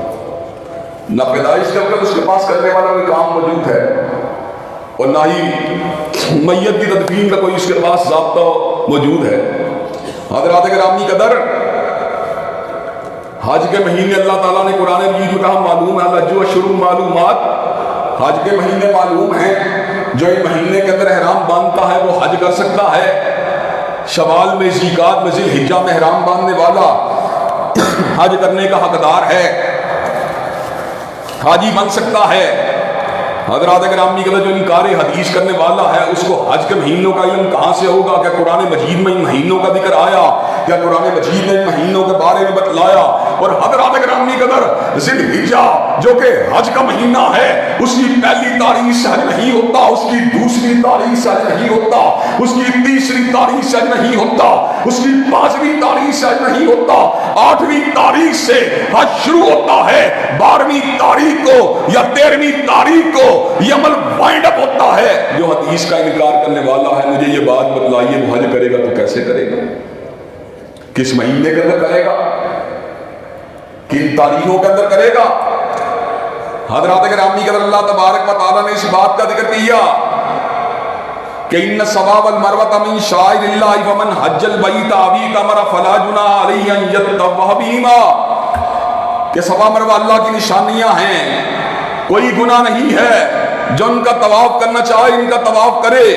نہ پیدائش کے وقت اس کے پاس کرنے والا کوئی کام موجود ہے، اور نہ ہی میت کی تدفین کا کوئی اس کے پاس ضابطہ موجود ہے۔ حضرات گرامی قدر حج کے مہینے اللہ تعالیٰ نے قرآن مجید میں کہا معلوم ہے، الحج اشہر معلومات، حج کے مہینے معلوم ہیں، جو ان مہینے کے اندر احرام باندھتا ہے وہ حج کر سکتا ہے۔ شوال میں، ذیقعدہ میں، ذی الحجہ میں احرام باندھنے والا حج کرنے کا حقدار ہے، حاجی بن سکتا ہے۔ حضرات گرامی قدر جو انکار حدیث کرنے والا ہے اس کو حج کے مہینوں کا علم کہاں سے ہوگا؟ کیا قرآن مجید میں ان مہینوں کا ذکر آیا؟ کیا قرآن مجید نے ان مہینوں کے بارے میں بتلایا؟ اور حضرات گرامی قدر ذی الحجہ جو کہ حج کا مہینہ ہے، اس کی پہلی تاریخ سے حج نہیں ہوتا، اس کی دوسری تاریخ سے حج نہیں ہوتا، اس کی تیسری تاریخ سے حج نہیں ہوتا، اس کی 5ویں تاریخ سے حج نہیں ہوتا، 8ویں تاریخ سے حج شروع ہوتا ہے، 12ویں تاریخ کو یا 13ویں تاریخ کو یہ عمل وائنڈ اپ ہوتا ہے۔ جو حدیث کا انکار کرنے والا ہے مجھے یہ بات بتلائیے، وہ حج کرے گا تو کیسے کرے گا؟ کس مہینے کے اندر کرے گا؟ کن تاریخوں کے اندر کرے گا؟ حضرات گرامی قدر اللہ تبارک و تعالیٰ نے اس بات کا ذکر کیا کہ ان الصفا والمروۃ من شعائر اللہ فمن حج البیت او اعتمر فلا جناح علیہ ان یطوف بہما، کہ صفا مروہ اللہ کی نشانیاں ہیں، کوئی گناہ نہیں ہے جو ان کا طواف کرنا چاہے ان کا طواف کرے۔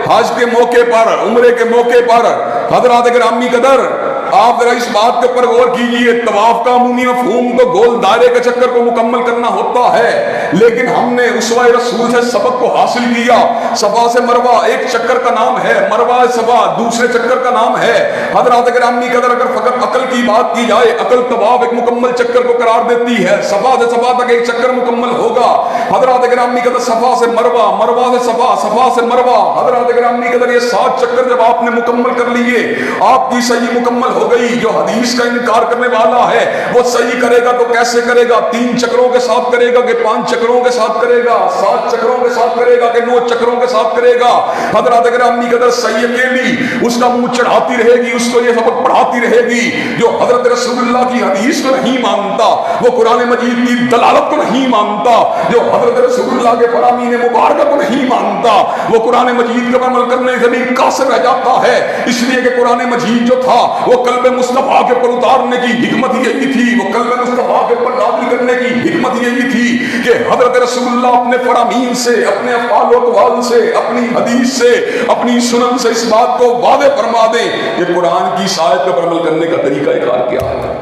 حج کے موقع پر، عمرے کے موقع پر حضرات گرامی قدر آپ ذرا اس بات کے اوپر غور کیجئے، طواف کا عمومی مفہوم تو گول دائرے کے چکر کو مکمل کرنا ہوتا ہے، لیکن ہم نے اسوہ رسول سے سبق کو حاصل کیا۔ صفا سے مروہ ایک چکر کا نام ہے، مروہ صفا دوسرے چکر کا نام ہے۔ حضرات گرامی قدر اگر فقط عقل کی بات کی جائے، عقل طواف ایک مکمل چکر کو قرار دیتی ہے، صفا سے صفا تک ایک چکر مکمل ہوگا۔ حضرات گرامی قدر صفا سے مروہ، مروہ سے صفا، صفا سے مروہ، حضرات گرامی قدر یہ 7 چکر جب آپ نے مکمل کر لیے، آپ کی صحیح مکمل ہو گئی۔ جو حدیث کا انکار کرنے والا ہے وہ صحیح کرے گا تو کیسے کرے گا؟ 3 چکروں کے ساتھ کرے گا کہ 5 چکروں کے ساتھ کرے گا؟ 7 چکروں کے ساتھ کرے گا کہ 9 چکروں کے ساتھ کرے گا؟ حضرات گرامی قدر صحیح اکیلی اس کا منہ چڑھاتی رہے گی، اس کو یہ سبق پڑھاتی رہے گی۔ جو حضرت رسول اللہ کی حدیث کو نہیں مانتا، وہ قرآن مجید کی دلالت کو نہیں مانتا، جو حضرت رسول اللہ کے فرامین مبارکہ کو نہیں مانتا، وہ قرآن مجید کا عمل کرنے سے بھی قاصر رہ جاتا ہے۔ اس لیے کہ قرآن مجید جو تھا وہ قلب مصطفیٰ کے پر اتارنے کی حکمت یہی تھی، وہ قلب مصطفیٰ کے پر نازل کرنے کی حکمت یہی تھی کہ حضرت رسول اللہ اپنے فرامین سے، اپنے افعال و اقوال سے، اپنی حدیث سے، اپنی سنن سے اس بات کو واضح فرما دیں کہ قرآن کی آیت پر عمل کرنے کا طریقہ کار کیا ہے۔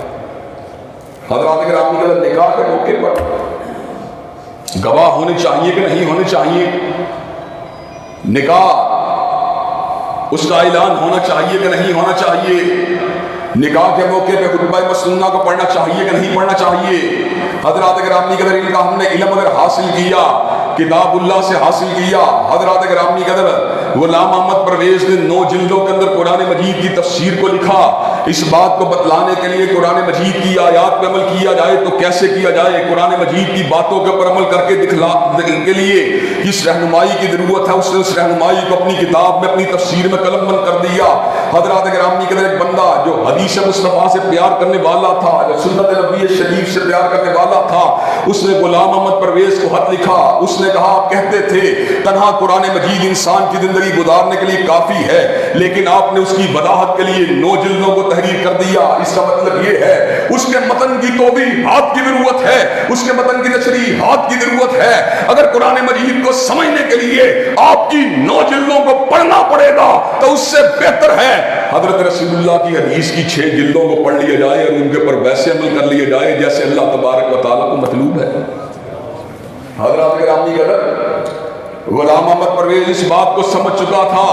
حضرات گرامی قدر نکاح کے موقع پر گواہ ہونے چاہیے کہ نہیں ہونے چاہیے؟ نکاح اس کا اعلان ہونا چاہیے کہ نہیں ہونا چاہیے؟ نکاح کے موقع پہ خطبہ مسنونہ کو پڑھنا چاہیے کہ نہیں پڑھنا چاہیے؟ حضرات گرامی قدر ان کا ہم نے علم اگر حاصل کیا، کتاب اللہ سے حاصل کیا، حضرات گرامی قدر غلام محمد پرویز نے 9 جلدوں کے اندر قرآن مجید کی تفسیر کو لکھا۔ اس بات کو بتلانے کے لیے قرآن مجید کی آیات پہ عمل کیا جائے تو کیسے کیا جائے، قرآن مجید کی باتوں کے اوپر عمل کر کے دکھلانے کے لیے جس رہنمائی کی ضرورت ہے اس نے اس رہنمائی کو اپنی کتاب میں، اپنی تفسیر میں قلم بند کر دیا۔ حضرات گرامی قدر ایک بندہ جو حدیث مصطفیٰ سے پیار کرنے والا تھا، جو سنت نبی شریف سے پیار کرنے والا تھا، اس نے غلام محمد پرویز کو خط لکھا۔ اس نے کہا، آپ کہتے تھے تنہا قرآن مجید انسان کی زندگی گزارنے کے لیے کافی ہے، لیکن آپ نے اس کی وضاحت کے لیے 9 جلدوں کو تحریر کر دیا۔ اس کا مطلب یہ ہے اس کے متن کی توضیحات کی ضرورت ہے، اس کے متن کی تشریحات کی ضرورت ہے۔ اگر قرآن مجید کو سمجھنے کے لیے آپ کی 9 جلدوں کو پڑھنا پڑے گا تو اس سے بہتر ہے حضرت رسول اللہ کی حدیث کی 6 جلدوں کو پڑھ لیا جائے اور ان کے اوپر ویسے عمل کر لیا جائے جیسے اللہ تبارک و تعالیٰ کو مطلوب ہے۔ حضرات گرامی قدر غلام محمد پرویز اس بات کو سمجھ چکا تھا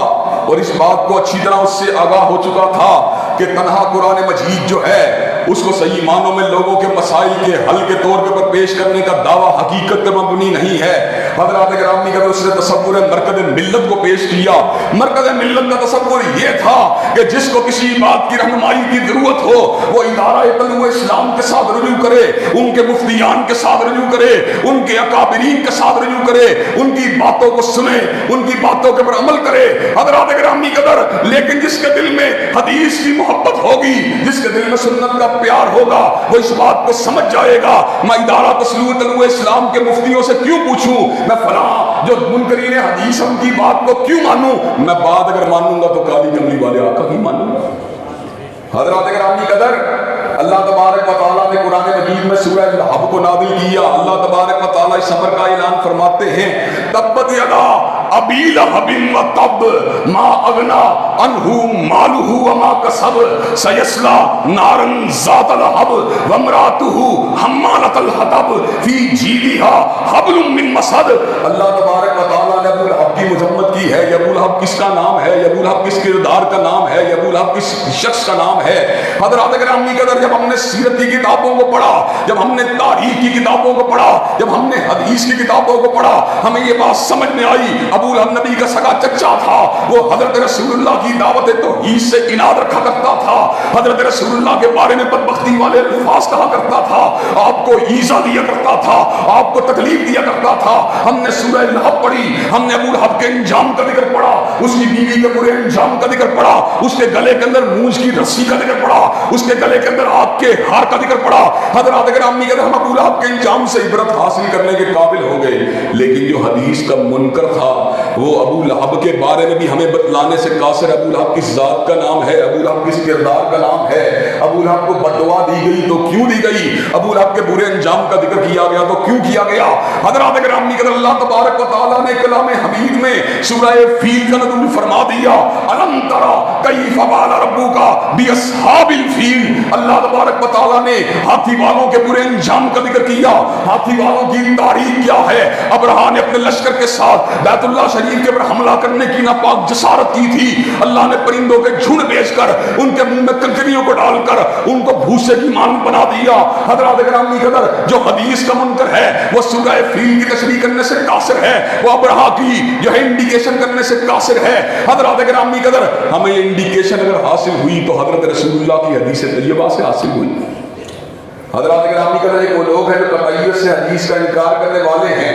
اور اس بات کو اچھی طرح اس سے آگاہ ہو چکا تھا کہ تنہا قرآن مجید جو ہے اس کو صحیح معنوں میں لوگوں کے مسائل کے حل کے طور پر پیش کرنے کا دعویٰ حقیقت پر مبنی نہیں ہے۔ حضرات گرامی قدر اس نے تصور مرکز ملت کو پیش کیا۔ مرکز ملت کا تصور یہ تھا کہ جس کو کسی بات کی رہنمائی کی ضرورت ہو وہ ادارہ طلوع اسلام کے ساتھ رجوع کرے، ان کے مفتیان کے ساتھ رجوع کرے، ان کے اکابرین کے ساتھ رجوع کرے، ان کی باتوں کو سنے، ان کی باتوں کے پر عمل کرے۔ حضرات گرامی قدر لیکن جس کے دل میں حدیث کی محبت ہوگی، جس کے دل میں سنت کا پیار ہوگا، وہ اس بات کو سمجھ جائے گا میں ادارہ طلوع اسلام کے مفتیوں سے کیوں پوچھوں، میں فلاں جو منکرین حدیث ہم کی بات کو کیوں مانوں، میں بات اگر مانوں گا تو کالی کملی والے آقا کی مانوں گا۔ حضرات گرامی قدر اللہ تبارک و تعالیٰ نے قرآن مجید میں سورہ الحب کو نازل کیا۔ اللہ تبارک و تعالیٰ اس امر کا اعلان فرماتے ہیں، تبت یدا ابی لہب وتب ما اغنی عنہ مالہ وما کسب سیصلی نارا ذات لہب وامرأتہ حمالۃ الحطب فی جیدہا حبل من مسد۔ اللہ تبارک و تعالیٰ نے ابو لہب کی مذمت کی ہے۔ یہ ابو لہب کس کا نام ہے؟ یہ ابو لہب کس کردار کا نام ہے؟ یہ ابو لہب کس شخص کا نام ہے؟ حضرات گرامی قدر جب ہم نے سیرت کی کتابوں کو پڑھا، جب ہم نے تاریخ کی کتابوں کو پڑھا، جب ہم نے حدیث کی کتابوں کو پڑھا، ہمیں یہ بات سمجھ میں آئی ابو لہب نبی کا سگا چچا تھا، وہ حضرت رسول اللہ کی دعوت توحید سے اناد رکھا کرتا تھا، حضرت رسول اللہ کے بارے میں بدبختی والے الفاظ کہا کرتا تھا، آپ کو ایذا دیا کرتا تھا، آپ کو تکلیف دیا کرتا تھا۔ ہم نے سورہ لہب پڑھی، ہم نے ابو لہب کے انجام انجام کا ذکر پڑا, اس کی بیوی کے برے انجام کا ذکر پڑا, اس کے گلے کے اندر مونج کی رسی کا ذکر پڑا, اس کے گلے کے اندر آگ کے ہار کا ذکر پڑا. حضرات گرامی کہتے ہیں ہم ابو لہب کے انجام سے عبرت حاصل کرنے کے قابل ہو گئے, لیکن جو حدیث کا منکر تھا وہ ابو لہب کے بارے میں بھی ہمیں بتلانے سے قاصر. ابو لہب کس ذات کا نام ہے, ابو لہب کس کردار کا نام ہے, ابو لہب کو بددعا دی گئی تو کیوں دی گئی, ابو لہب کے برے انجام کا ذکر کیا گیا تو کیوں کیا گیا. حضرات گرامی کہتے ہیں اللہ تبارک و تعالیٰ نے کلام حمید میں سورہ فیل کا نزول فرما دیا. الم ترى کیف فعل ربک باصحاب الفیل. اللہ تبارک و تعالیٰ نے ہاتھی والوں کے برے انجام کا ذکر کیا. ہاتھی والوں کی تاریخ کیا ہے؟ ابرہا نے اپنے لشکر کے ساتھ بیت اللہ شریف کے اوپر حملہ کرنے کی ناپاک جسارت کی تھی. اللہ نے پرندوں کے جھنڈ بھیج کر ان کے منہ میں کنکریوں کو ڈال کر ان کو بھوسے کی مانند بنا دیا. حضرات گرامی قدر جو حدیث کا منکر ہے وہ سورہ فیل کی تشریح کرنے سے قاصر ہے, وہ ابرہا کی جو ہے انڈیکیشن کرنے سے قاصر ہے. حضرات گرامی قدر ہمیں انڈیکیشن اگر حاصل ہوئی تو حضرت رسول اللہ کی حدیث طیبہ سے حاصل ہوئی. حضرات گرامی قدر ایک وہ لوگ ہیں جو قطعیت سے حدیث کا انکار کرنے والے ہیں,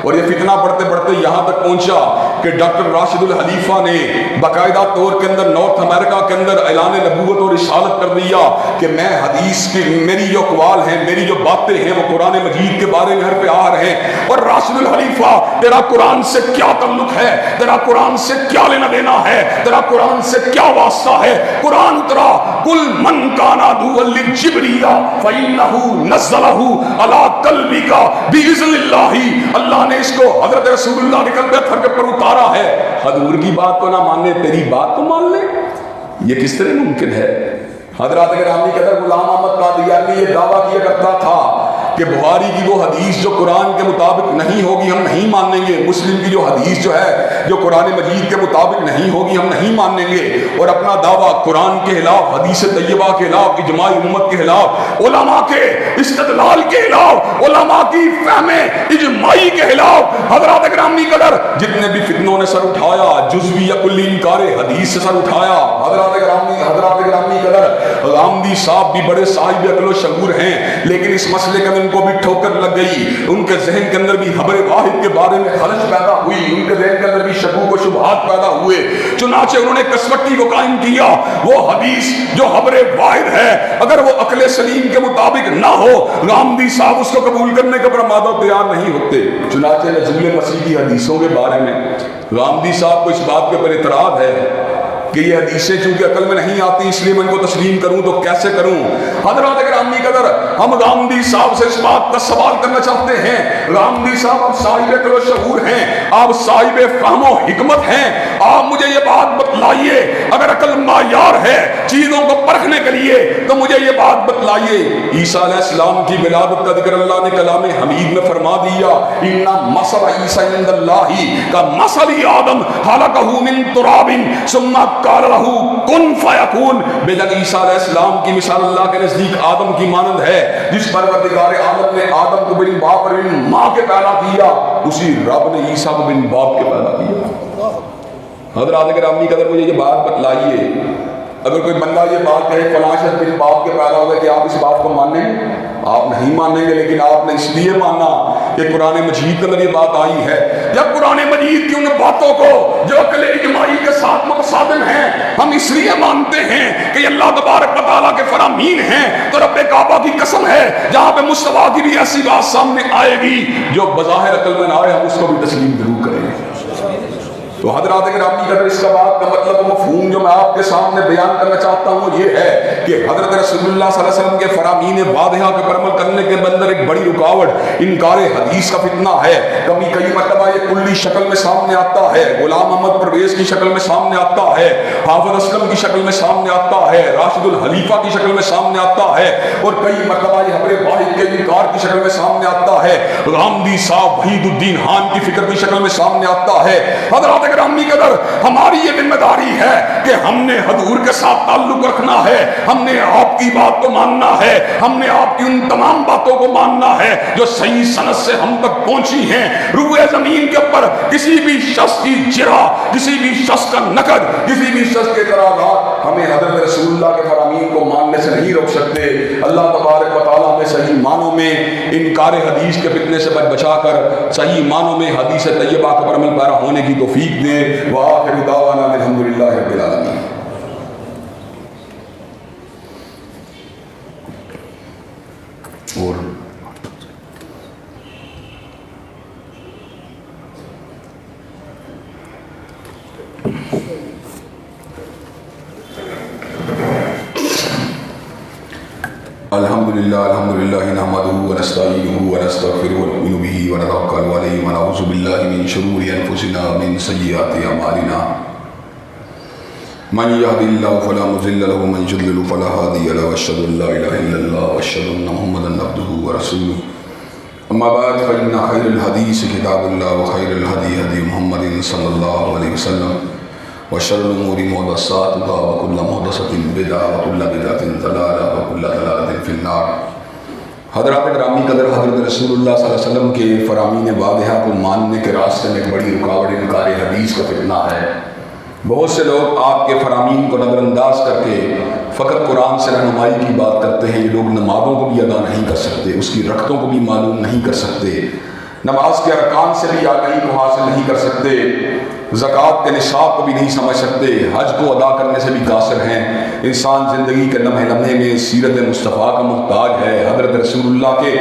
اور یہ فتنہ بڑھتے بڑھتے یہاں تک پہنچا کہ ڈاکٹر راشد الحلیفہ نے باقاعدہ طور کے اندر نارتھ امریکہ کے اندر اعلان نبوت اور رسالت کر دیا کہ میں حدیث کی میری جو اقوال ہیں, میری جو باتیں ہیں وہ قرآن مجید کے بارے میں حرف آر ہیں. اور راشد الحلیفہ تیرا قرآن سے کیا تعلق ہے, تیرا قرآن سے کیا لینا دینا ہے, تیرا قرآن سے کیا واسطہ ہے؟ قرآن اترا کل من کان عدوا لجبریل فإنہ نزلہ علی قلبک بإذن اللہ. اللہ نے اس کو حضرت رسول اللہ کے قلب اطہر کے پر اتارا ہے. حضور کی بات کو نہ ماننے, تیری بات کو مان لے, یہ کس طرح ممکن ہے؟ حضرات گرامی کے اندر غلام احمد قادیانی یہ دعویٰ کیا کرتا تھا کہ بخاری کی وہ حدیث جو قرآن کے مطابق نہیں ہوگی ہم نہیں مانیں گے, مسلم کی جو حدیث جو ہے جو قرآن مجید کے مطابق نہیں ہوگی ہم نہیں مانیں گے, اور اپنا دعویٰ قرآن کے خلاف, حدیث طیبہ کے خلاف, اجماع امت کے خلاف, علماء کے استدلال کے خلاف, علماء کی فہم اجماعی کے خلاف. حضرات گرامی قدر جتنے بھی فتنوں نے سر اٹھایا, جزوی یا کلی انکار حدیث سے سر اٹھایا. حضرات گرامی قدر غامدی صاحب بھی بڑے صاحب عقل و شعور ہیں, لیکن اس مسئلے کے ان کو بھی ٹھوکر لگ گئی, ان کے ذہن کے اندر بھی خبر واحد کے بارے میں خلش پیدا ہوئی, ان کے ذہن کے اندر بھی شکوک و شبہات پیدا ہوئے. چنانچہ انہوں نے کسوٹی کو قائم کیا, وہ حدیث جو خبر واحد ہے اگر وہ عقل سلیم کے مطابق نہ ہو, غامدی صاحب اس کو قبول کرنے کے پر مادہ تیار نہیں ہوتے. چنانچہ نزول مسیح کی حدیثوں کے بارے میں غامدی صاحب کو اس بات کے پر اعتراض ہے کہ یہ حدیثیں چونکہ عقل میں نہیں آتی اس لیے میں ان کو تسلیم کروں تو کیسے کروں. حضرات گرامی قدر ہم غامدی صاحب سے اس بات کا سوال کرنا چاہتے ہیں. غامدی صاحب آپ صاحب عقل و شعور ہیں, آپ صاحب فہم و حکمت ہیں, آپ مجھے یہ بات بتلائیے اگر عقل معیار ہے چیزوں کو پرکھنے کے لیے تو مجھے یہ بات بتلائیے. عیسیٰ علیہ السلام کی ولادت کا ذکر اللہ نے کلام حمید میں فرما دیا, ان مثل عیسیٰ عند اللہ کا مثل آدم خلقہ من تراب ثم قال له کن فیکون. بے شک عیسیٰ علیہ السلام کی مثال اللہ کے نزدیک آدم کی مانند ہے, جس پروردگار عالم نے آدم کو بن باپ اور بن ماں کے پیدا کیا, اسی رب نے عیسیٰ کو بن باپ کے پیدا کیا. حضرات گرامی قدر مجھے یہ بات بتلائیے, اگر کوئی بندہ یہ بات کہے فلاں شخص بن باپ کے پیدا ہوئے, کہ آپ اس بات کو مانیں گے؟ آپ نہیں مانیں گے, لیکن آپ نے اس لیے مانا کہ قرآن مجید کے اندر یہ بات آئی ہے. یا قرآن مجید کی ان باتوں کو جو عقل اجماعی کے ساتھ متصادم ہیں ہم اس لیے مانتے ہیں کہ اللہ تبارک و تعالیٰ کے فرامین ہیں, تو رب کعبہ کی قسم ہے جہاں پہ مصطفیٰ کی بھی ایسی بات سامنے آئے گی جو بظاہر عقل میں نہ آئے ہم اس کو بھی تسلیم ضرور کریں گے. تو حضرات گرامی قدر اس کا بات کا مطلب و مفہوم جو میں آپ کے سامنے بیان کرنا چاہتا ہوں یہ ہے کہ حضرت رسول اللہ صلی اللہ علیہ وسلم کے فرامین واضحہ کے پر عمل کرنے کے اندر ایک بڑی رکاوٹ انکار حدیث کا فتنہ ہے. کبھی کئی مرتبہ یہ کلی شکل میں سامنے آتا ہے, غلام احمد پرویز کی شکل میں سامنے آتا ہے, حافظ اسلم کی شکل میں سامنے آتا ہے, راشد الحلیفہ کی شکل میں سامنے آتا ہے, اور کئی مرتبہ یہ خبر واحد کے انکار کی شکل میں سامنے آتا ہے, غامدی صاحب وحید الدین خان کی فکر کی شکل میں سامنے آتا ہے. حضرات گرامی قدر ہماری یہ ذمہ داری ہے کہ ہم نے حضور کے ساتھ تعلق رکھنا ہے, ہم نے آپ کی بات کو ماننا ہے, ہم نے آپ کی ان تمام باتوں کو ماننا ہے جو صحیح سند سے ہم تک پہنچی ہیں. روئے زمین کے اوپر کسی بھی شخص کی جرح, کسی بھی شخص کا نقد, کسی بھی شخص کے اعتراضات ہمیں حضرت رسول اللہ کے فرامین کو ماننے سے نہیں روک سکتے. اللہ تبارک و تعالیٰ ہمیں صحیح معنوں میں انکار حدیث کے فتنے سے بچا کر صحیح معنوں میں حدیث طیبہ پر عمل پیرا ہونے کی توفیق دے۔ وآخر دعوانا الحمدللہ رب العالمین۔ اور الحمدللہ نحمدہ ونستعینہ ونستغفرہ ونؤمن بہ ونتوکل علیہ ونعوذ باللہ من شرور انفسنا ومن سیئات اعمالنا من یہد اللہ فلا مضل لہ ومن یضلل فلا ہادی لہ واشہد ان لا الہ الا اللہ واشہد ان محمدا عبدہ ورسولہ اما بعد فإن خیر الحدیث کتاب اللہ وخیر الہدی ہدی محمد صلی اللہ علیہ وسلم وشر الامور محدثاتها وكل محدثۃ بدعۃ وكل بدعۃ ضلالہ وكل ضلالۃ فی النار۔ حضرات گرامی قدر، حضرت رسول اللہ صلی اللہ علیہ وسلم کے فرامین واضحہ کو ماننے کے راستے میں ایک بڑی رکاوٹ انکار حدیث کا فتنہ ہے۔ بہت سے لوگ آپ کے فرامین کو نظر انداز کر کے فقط قرآن سے رہنمائی کی بات کرتے ہیں۔ یہ لوگ نمازوں کو بھی ادا نہیں کر سکتے، اس کی رکعتوں کو بھی معلوم نہیں کر سکتے، نماز کے ارکان سے بھی آگاہی کو حاصل نہیں کر سکتے، زکوٰۃ کے نصاب کو بھی نہیں سمجھ سکتے، حج کو ادا کرنے سے بھی قاصر ہیں۔ انسان زندگی کے لمحے لمحے میں سیرت مصطفیٰ کا محتاج ہے، حضرت رسول اللہ کے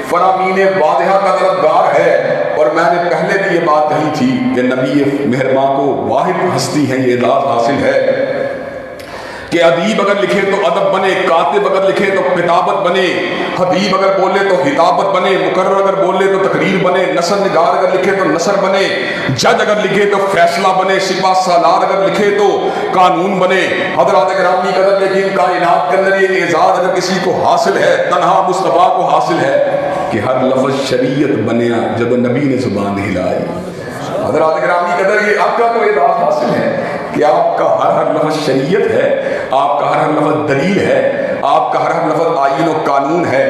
فرامین واضحہ کا طلبگار ہے۔ اور میں نے پہلے بھی یہ بات کہی تھی کہ نبی مہرباں کو واحد ہستی ہے یہ اعزاز حاصل ہے کہ ادیب اگر لکھے تو ادب بنے، کاتب اگر لکھے تو کتابت بنے، حبیب اگر بولے تو خطابت بنے، مقرر اگر بولے تو تقریر بنے، نثر نگار اگر لکھے تو نثر بنے، جج اگر لکھے تو فیصلہ بنے، سپہ سالار اگر لکھے تو قانون بنے۔ حضرات گرامی قدر، لیکن کائنات کے اندر یہ اعزاز اگر کسی کو حاصل ہے، تنہا مصطفیٰ کو حاصل ہے کہ ہر لفظ شریعت بنیا جب نبی نے زبان ہلائی۔ حضرات گرامی قدر، یہ آپ کا تو اعزاز حاصل ہے کہ آپ کا ہر لفظ شریعت ہے، آپ کا ہر لفظ دلیل ہے، آپ کا ہر لفظ آئین و قانون ہے۔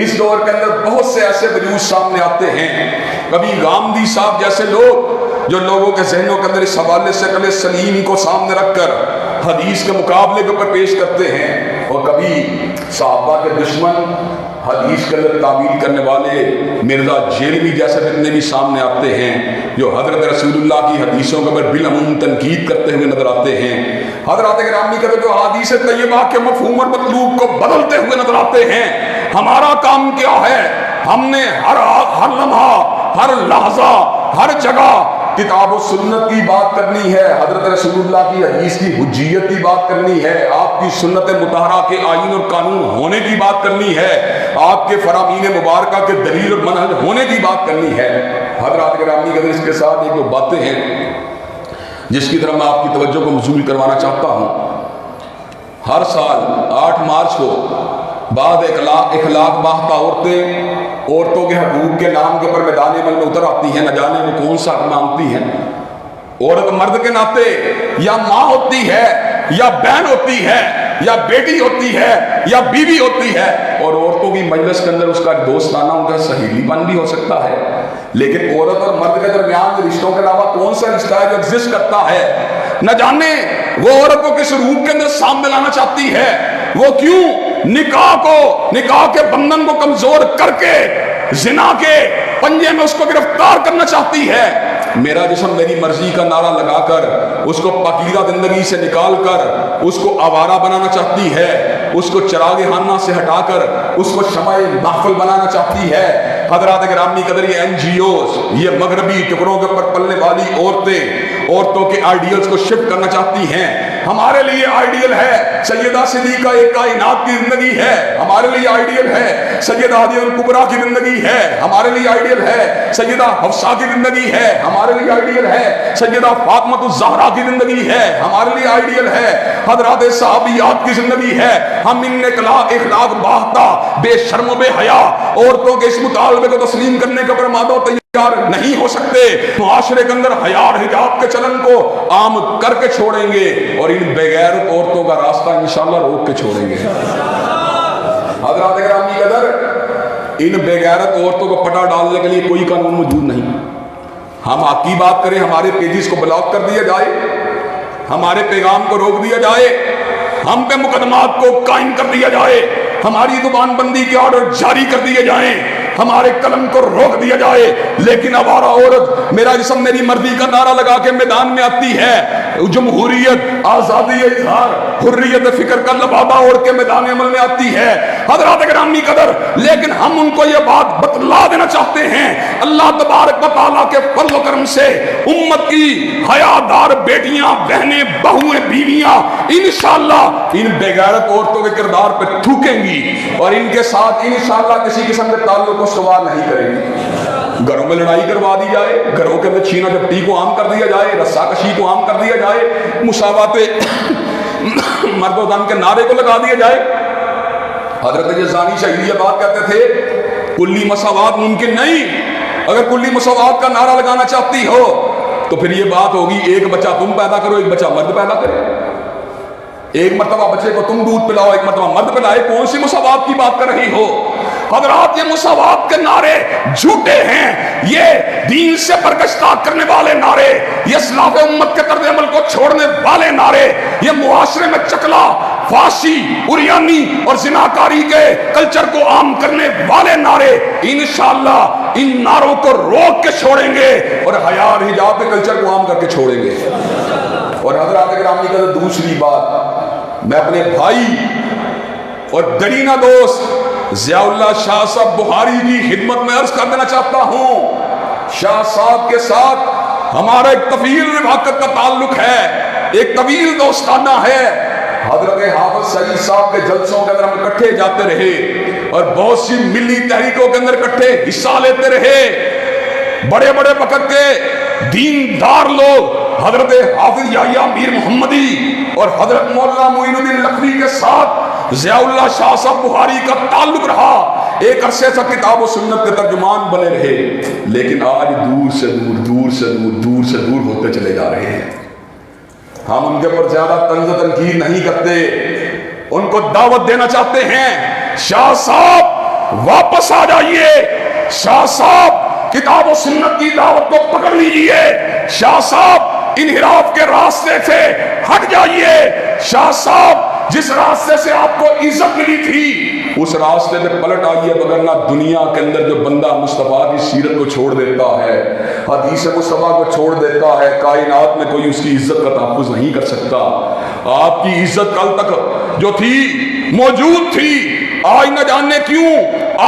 اس دور کے اندر بہت سے ایسے وجود سامنے آتے ہیں، کبھی گامدی صاحب جیسے لوگ جو لوگوں کے ذہنوں کے اندر اس حوالے سے عقل سلیم کو سامنے رکھ کر حدیث کے مقابلے کے اوپر پیش کرتے ہیں، اور کبھی صحابہ کے دشمن حدیث کے اندر تعویل کرنے والے مرزا جیلوی جیسے فتنے بھی سامنے آتے ہیں جو حضرت رسول اللہ کی حدیثوں کے اوپر بالعموم تنقید کرتے ہوئے نظر آتے ہیں۔ حضرات گرامی کے جو حدیث طیبہ کے مفہوم اور مطلوب کو بدلتے ہوئے نظر آتے ہیں۔ ہمارا کام کیا ہے؟ ہم نے ہر لمحہ، ہر لحظہ، ہر جگہ کتاب و سنت کی بات کرنی ہے، حضرت رسول اللہ کی حدیث کی حجیت کی بات کرنی ہے، آپ کی سنت مطہرہ کے آئین اور قانون ہونے کی بات کرنی ہے، آپ کے فرامین مبارکہ کے دلیل اور منہج ہونے کی بات کرنی ہے۔ حضرات گرامی قدر، اس کے ساتھ ایک دو باتیں ہیں جس کی طرف میں آپ کی توجہ کو مبذول کروانا چاہتا ہوں۔ ہر سال 8 مارچ کو بعض اخلاق باختہ عورتوں کے حقوق کے نام کے اوپر میدان عمل میں اتر آتی ہیں، نہ جانے وہ کون سا حق مانگتی ہیں۔ عورت مرد کے ناطے یا ماں ہوتی ہے، یا بہن ہوتی ہے، یا بیٹی ہوتی ہے، یا بیوی ہوتی ہے، اور عورتوں کی مجلس کے اندر اس کا دوستانہ، ان کا سہیلی پن بھی ہو سکتا ہے، لیکن عورت اور مرد کے درمیان رشتوں کے علاوہ کون سا رشتہ ہے جو ایگزسٹ کرتا ہے؟ نہ جانے وہ عورت کو کس روپ کے اندر سامنے لانا چاہتی ہے، وہ کیوں نکاح کے بندھن کو کمزور کر کے زنا کے پنجے میں اس کو گرفتار کرنا چاہتی ہے۔ میرا جسم میری مرضی کا نعرہ لگا کر اس کو پاکیزہ زندگی سے نکال کر اس کو آوارہ بنانا چاہتی ہے، اس کو چراغ خانہ سے ہٹا کر اس کو شمع محفل بنانا چاہتی ہے۔ حضرات گرامی قدر، یہ NGOs، یہ مغربی ٹکڑوں کے اوپر پلنے والی عورتوں کے آئیڈیلز کو شفٹ کرنا چاہتی ہیں۔ ہمارے لیے آئیڈیل ہے سیدہ صدیقہ ایک کائنات کی زندگی ہے، ہمارے لیے آئیڈیل ہے سیدہ حدیجہ الکبریٰ کی زندگی ہے، ہمارے لیے آئیڈیل ہے سیدہ حفصہ کی زندگی ہے، ہمارے لیے آئیڈیل ہے سیدہ فاطمہ الزہرا کی زندگی ہے، ہمارے لیے آئیڈیل ہے حضرات صحابیات کی زندگی ہے۔ ہم ان اخلاق باختہ بے شرم و بے حیا عورتوں کے اس مطالبے کو تسلیم کرنے کا برمادہ تیار نہیں ہو سکتے۔ معاشرے کے اندر حیا اور حجاب کے چلن کو عام کر کے چھوڑیں گے، اور ان بغیرت عورتوں کا راستہ انشاءاللہ روک کے چھوڑیں گے۔ حضرات گرامی قدر، ان بغیرت عورتوں کو پٹا ڈالنے کے لیے کوئی قانون موجود نہیں۔ ہم حق کی بات کریں، ہمارے پیجز کو بلاک کر دیا جائے، ہمارے پیغام کو روک دیا جائے، ہم پہ مقدمات کو قائم کر دیا جائے، ہماری زبان بندی کے آرڈر جاری کر دیے جائیں، ہمارے قلم کو روک دیا جائے، لیکن آوارہ عورت میرا جسم میری مرضی کا نعرہ لگا کے میدان میں آتی ہے، جمہوریت، آزادی اظہار، حریت فکر کا لبادہ اوڑھ کے میدان عمل میں آتی ہے۔ حضرات گرامی قدر، لیکن ہم ان کو یہ بات بتلا دینا چاہتے ہیں، اللہ تبارک و تعالیٰ کے فضل و کرم سے امت کی حیادار بیٹیاں، بہنیں، بہویں، بیویاں انشاءاللہ ان بے غیرت عورتوں کے کردار پہ تھوکیں گی اور ان کے ساتھ انشاءاللہ کسی قسم کے تعلق کو استوار نہیں کریں گی۔ گھروں میں لڑائی کروا دی جائے، گھروں کے اندر چھینا جھپٹی کو عام کر دیا جائے، رسا کشی کو عام کر دیا جائے، مساوات مرد و زن کے نعرے کو لگا دیا جائے۔ حضرت یزدانی شہید یہ بات کہتے تھے، کلی مساوات ممکن نہیں۔ اگر کلی مساوات کا نعرہ لگانا چاہتی ہو تو پھر یہ بات ہوگی ایک بچہ تم پیدا کرو، ایک بچہ مرد پیدا کرے، ایک مرتبہ بچے کو تم دودھ پلاؤ، ایک مرتبہ مرد پلائے۔ کون سی مساوات کی بات کر رہی ہو؟ حضرات یہ مساوات کے نعرے جھوٹے ہیں، یہ دین سے برگشتہ کرنے والے نعرے، یہ اسلاف امت کے طرز عمل کو چھوڑنے والے نعرے، یہ معاشرے میں چکلا، فحاشی، عریانی اور زناکاری کے کلچر کو عام کرنے والے نعرے انشاءاللہ ان نعروں کو روک کے چھوڑیں گے اور حیا اور حجاب کے کلچر کو عام کر کے چھوڑیں گے۔ اور حضرات گرامی کا دوسری بات، میں اپنے بھائی اور درینہ دوست ضیاء اللہ شاہ صاحب بخاری کی خدمت میں عرض کر دینا چاہتا ہوں، شاہ صاحب کے ساتھ ہمارا ایک طویل رفاقت کا تعلق ہے، ایک طویل دوستانہ ہے۔ حضرت حافظ سعید صاحب کے جلسوں کے اندر ہم اکٹھے جاتے رہے اور بہت سی ملی تحریکوں کے اندر اکٹھے حصہ لیتے رہے۔ بڑے بڑے وقت کے دیندار لوگ حضرت حافظ یحییٰ میر محمدی اور حضرت مولانا معین الدین لکھنوی کے ساتھ ضیاء اللہ شاہ صاحب بخاری کا تعلق رہا، ایک عرصے سے کتاب و سنت کے ترجمان بنے رہے، لیکن آج دور سے دور، دور سے دور، دور سے دور ہوتے چلے جا رہے ہیں۔ ہم ان کے پر زیادہ طنز و تنقید نہیں کرتے، ان کو دعوت دینا چاہتے ہیں، شاہ صاحب واپس آ جائیے، شاہ صاحب کتاب و سنت کی دعوت کو پکڑ لیجئے، شاہ صاحب انحراف کے راستے سے ہٹ جائیے، شاہ صاحب جس راستے سے آپ کو عزت ملی تھی اس راستے پہ پلٹ آئیے، وگرنہ دنیا کے اندر جو بندہ مصطفیٰ کی سیرت کو چھوڑ دیتا ہے، حدیث مصطفیٰ کو چھوڑ دیتا ہے، کائنات میں کوئی اس کی عزت کا تحفظ نہیں کر سکتا۔ آپ کی عزت کل تک جو تھی موجود تھی، آج نہ جاننے کیوں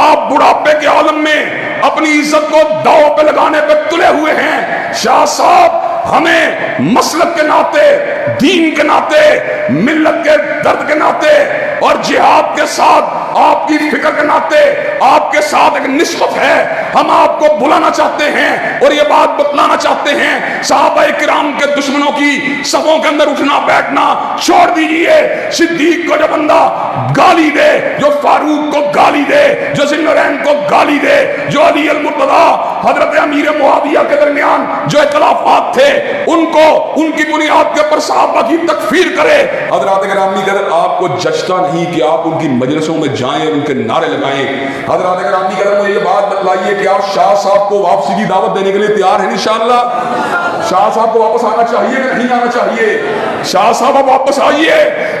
آپ بڑھاپے کے عالم میں اپنی عزت کو داؤ پہ لگانے پہ تلے ہوئے ہیں۔ شاہ صاحب ہمیں مسلک کے ناطے، دین کے ناطے، ملت کے درد کے ناطے اور جہاد کے ساتھ آپ کی فکر کے ناطے آپ کے ساتھ ایک نسبت ہے، ہم آپ کو بلانا چاہتے ہیں اور یہ بات بتلانا چاہتے ہیں، صحابہ کرام کے دشمنوں کی صفوں کے اندر اٹھنا بیٹھنا چھوڑ دیجئے۔ صدیق کو جو بندہ گالی دے، جو فاروق کو گالی دے، جو ذی النورین کو گالی دے، جو علی المرتضیٰ حضرت امیر معاویہ کے درمیان جو اختلافات تھے ان کو ان کی بنیاد کے اوپر صحابہ کی تکفیر کرے، حضرات گرامی قدر آپ کو جچتا نہیں کہ آپ ان کی مجلسوں میں جائیں، ان کے نعرے لگائیں۔ حضرات گرامی قدر مجھے یہ بات بتلائیے کہ آپ شاہ صاحب کو واپسی کی دعوت دینے کے لیے تیار ہیں انشاءاللہ؟ شاہ صاحب کو واپس آنا چاہیے کہ نہیں آنا چاہیے؟ شاہ صاحب آپ واپس آئیے،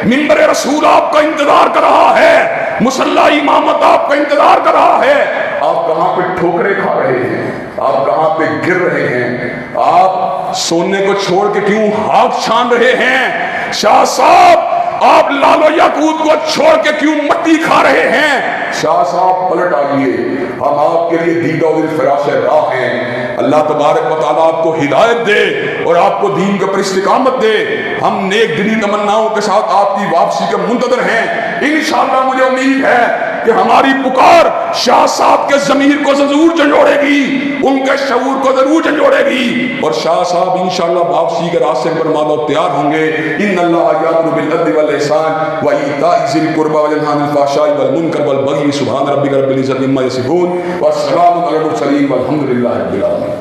منبر رسول آپ کا انتظار کر رہا ہے، مصلی امامت آپ کا انتظار کر رہا ہے۔ آپ کہاں پہ ٹھوکریں کھا رہے ہیں، آپ کہاں پہ گر رہے ہیں، آپ سونے کو چھوڑ کے کیوں ہاتھ چھان رہے ہیں؟ شاہ صاحب آپ لال و یاقوت کو چھوڑ کے کیوں مٹی کھا رہے ہیں؟ شاہ صاحب پلٹ آئیے، ہم آپ کے لیے دیدہ و فراش راہ ہیں۔ اللہ تبارک و تعالیٰ آپ کو ہدایت دے اور آپ کو دین کے پر استقامت دے۔ ہم نیک دلی تمناؤں کے ساتھ آپ کی واپسی کے منتظر ہیں۔ انشاءاللہ مجھے امید ہے کہ ہماری پکار شاہ صاحب کے ضمیر کو ضرور جھنجھوڑے گی، ان کے شعور کو ضرور جھنجھوڑے گی، اور شاہ صاحب انشاءاللہ واپسی کے راستے پر مادہ تیار ہوں گے۔ ان اللہ یامر بالعدل والاحسان وایتاء ذی القربى وینہی عن الفحشاء والمنکر والبغی سبحان ربک رب العزۃ عما یصفون والسلام علی المرسلین والحمد للہ رب العالمین۔